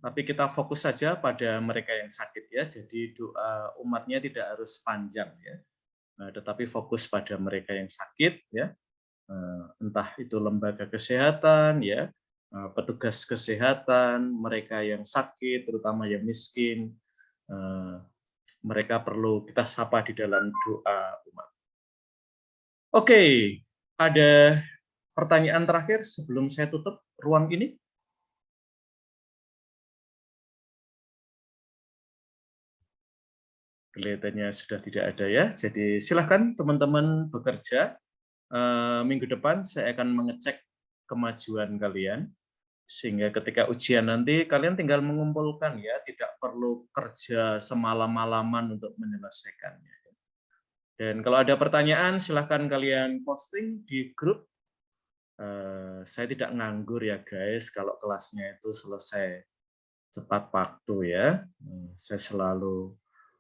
Tapi kita fokus saja pada mereka yang sakit ya. Jadi doa umatnya tidak harus panjang ya. Tetapi fokus pada mereka yang sakit ya. Entah itu lembaga kesehatan ya, petugas kesehatan, mereka yang sakit, terutama yang miskin, mereka perlu kita sapa di dalam doa umat. Oke, ada pertanyaan terakhir sebelum saya tutup ruang ini? Kelihatannya sudah tidak ada ya, jadi silahkan teman-teman bekerja. Minggu depan saya akan mengecek kemajuan kalian, sehingga ketika ujian nanti kalian tinggal mengumpulkan ya, tidak perlu kerja semalam-malaman untuk menyelesaikannya. Dan kalau ada pertanyaan silahkan kalian posting di grup. Saya tidak nganggur ya guys, kalau kelasnya itu selesai tepat waktu ya. Saya selalu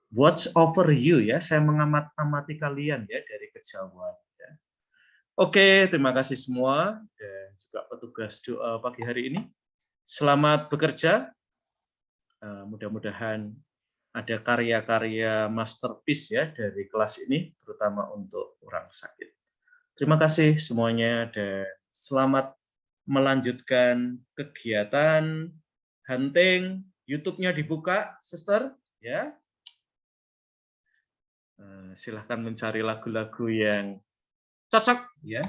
watch over you ya, saya mengamati kalian ya dari kejauhan. Ya. Oke, terima kasih semua dan juga petugas doa pagi hari ini. Selamat bekerja. Mudah-mudahan ada karya-karya masterpiece ya dari kelas ini, terutama untuk orang sakit. Terima kasih semuanya dan selamat melanjutkan kegiatan hunting. YouTube-nya dibuka, Suster, ya. Silahkan mencari lagu-lagu yang cocok ya.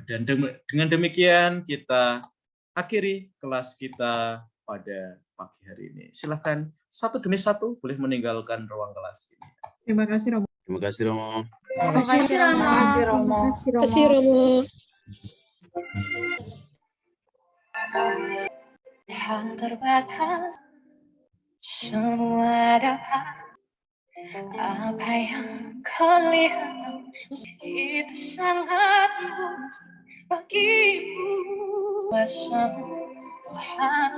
Dan dengan demikian kita akhiri kelas kita pada pagi hari ini. Silahkan satu demi satu boleh meninggalkan ruang kelas ini. Terima kasih Romo. Terima kasih Romo. Terima kasih Romo. Terima kasih Romo. Tak terbatas semua dapat. Apa yang kau lihat itu sangat bagimu. Kuasamu Tuhan,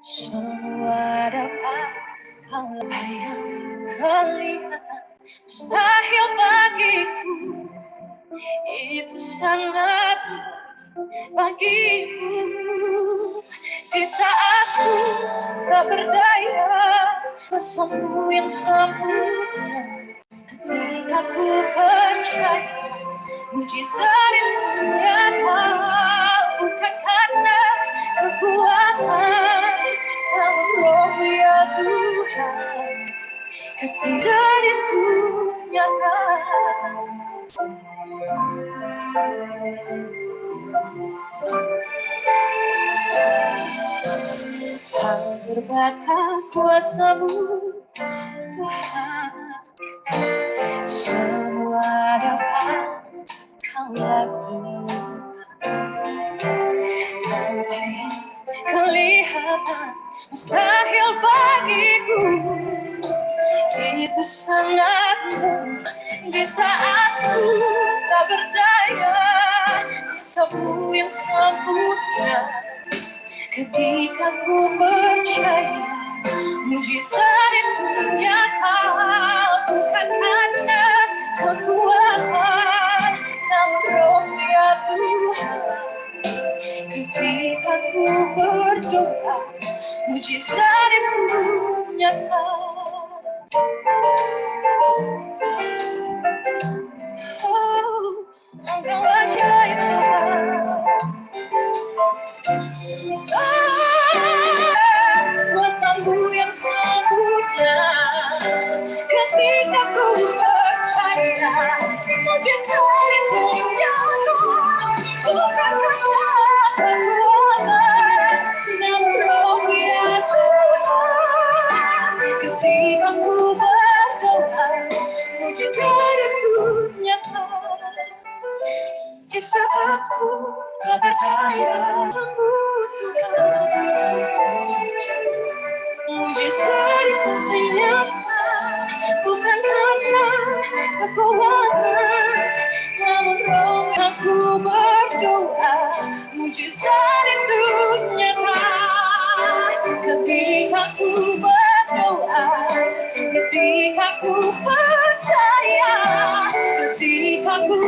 semua dapat kau yang kelihatan mustahil bagiku, itu sangat bagiku. Di saat ku tak berdaya, kuasamu yang sempurna, ketika ku percaya mujizat itu nyata, bukan karena kekuatan namun Roh ya Tuhan, ketika itu nyata. Tak terbatas kuasamu Tuhan, semua dapat kau lakukan. Apa yang kelihatan mustahil bagiku, itu sangat mudah. Di saat ku tak berdaya, kuasamu yang sempurna, ketika ku percaya mujizat itu nyata, bukan hanya kekuatan namun Roh ya Tuhan. Ketika ku berdoa mujizat itu nyata. Oh, Engkau ajaib Tuhan. Kuasamu yang sempurna, ketika ku percaya mujizat itu nyata, bukan karena kekuatan namun Roh ya Tuhan. Ketika ku berdoa mujizat itu nyata. Di saat ku tak berdaya, mujizat itu nyata, bukan karena kekuatan namun Roh. Aku berdoa mujizat itu nyata, ketika ku berdoa, ketika ku percaya, ketika ku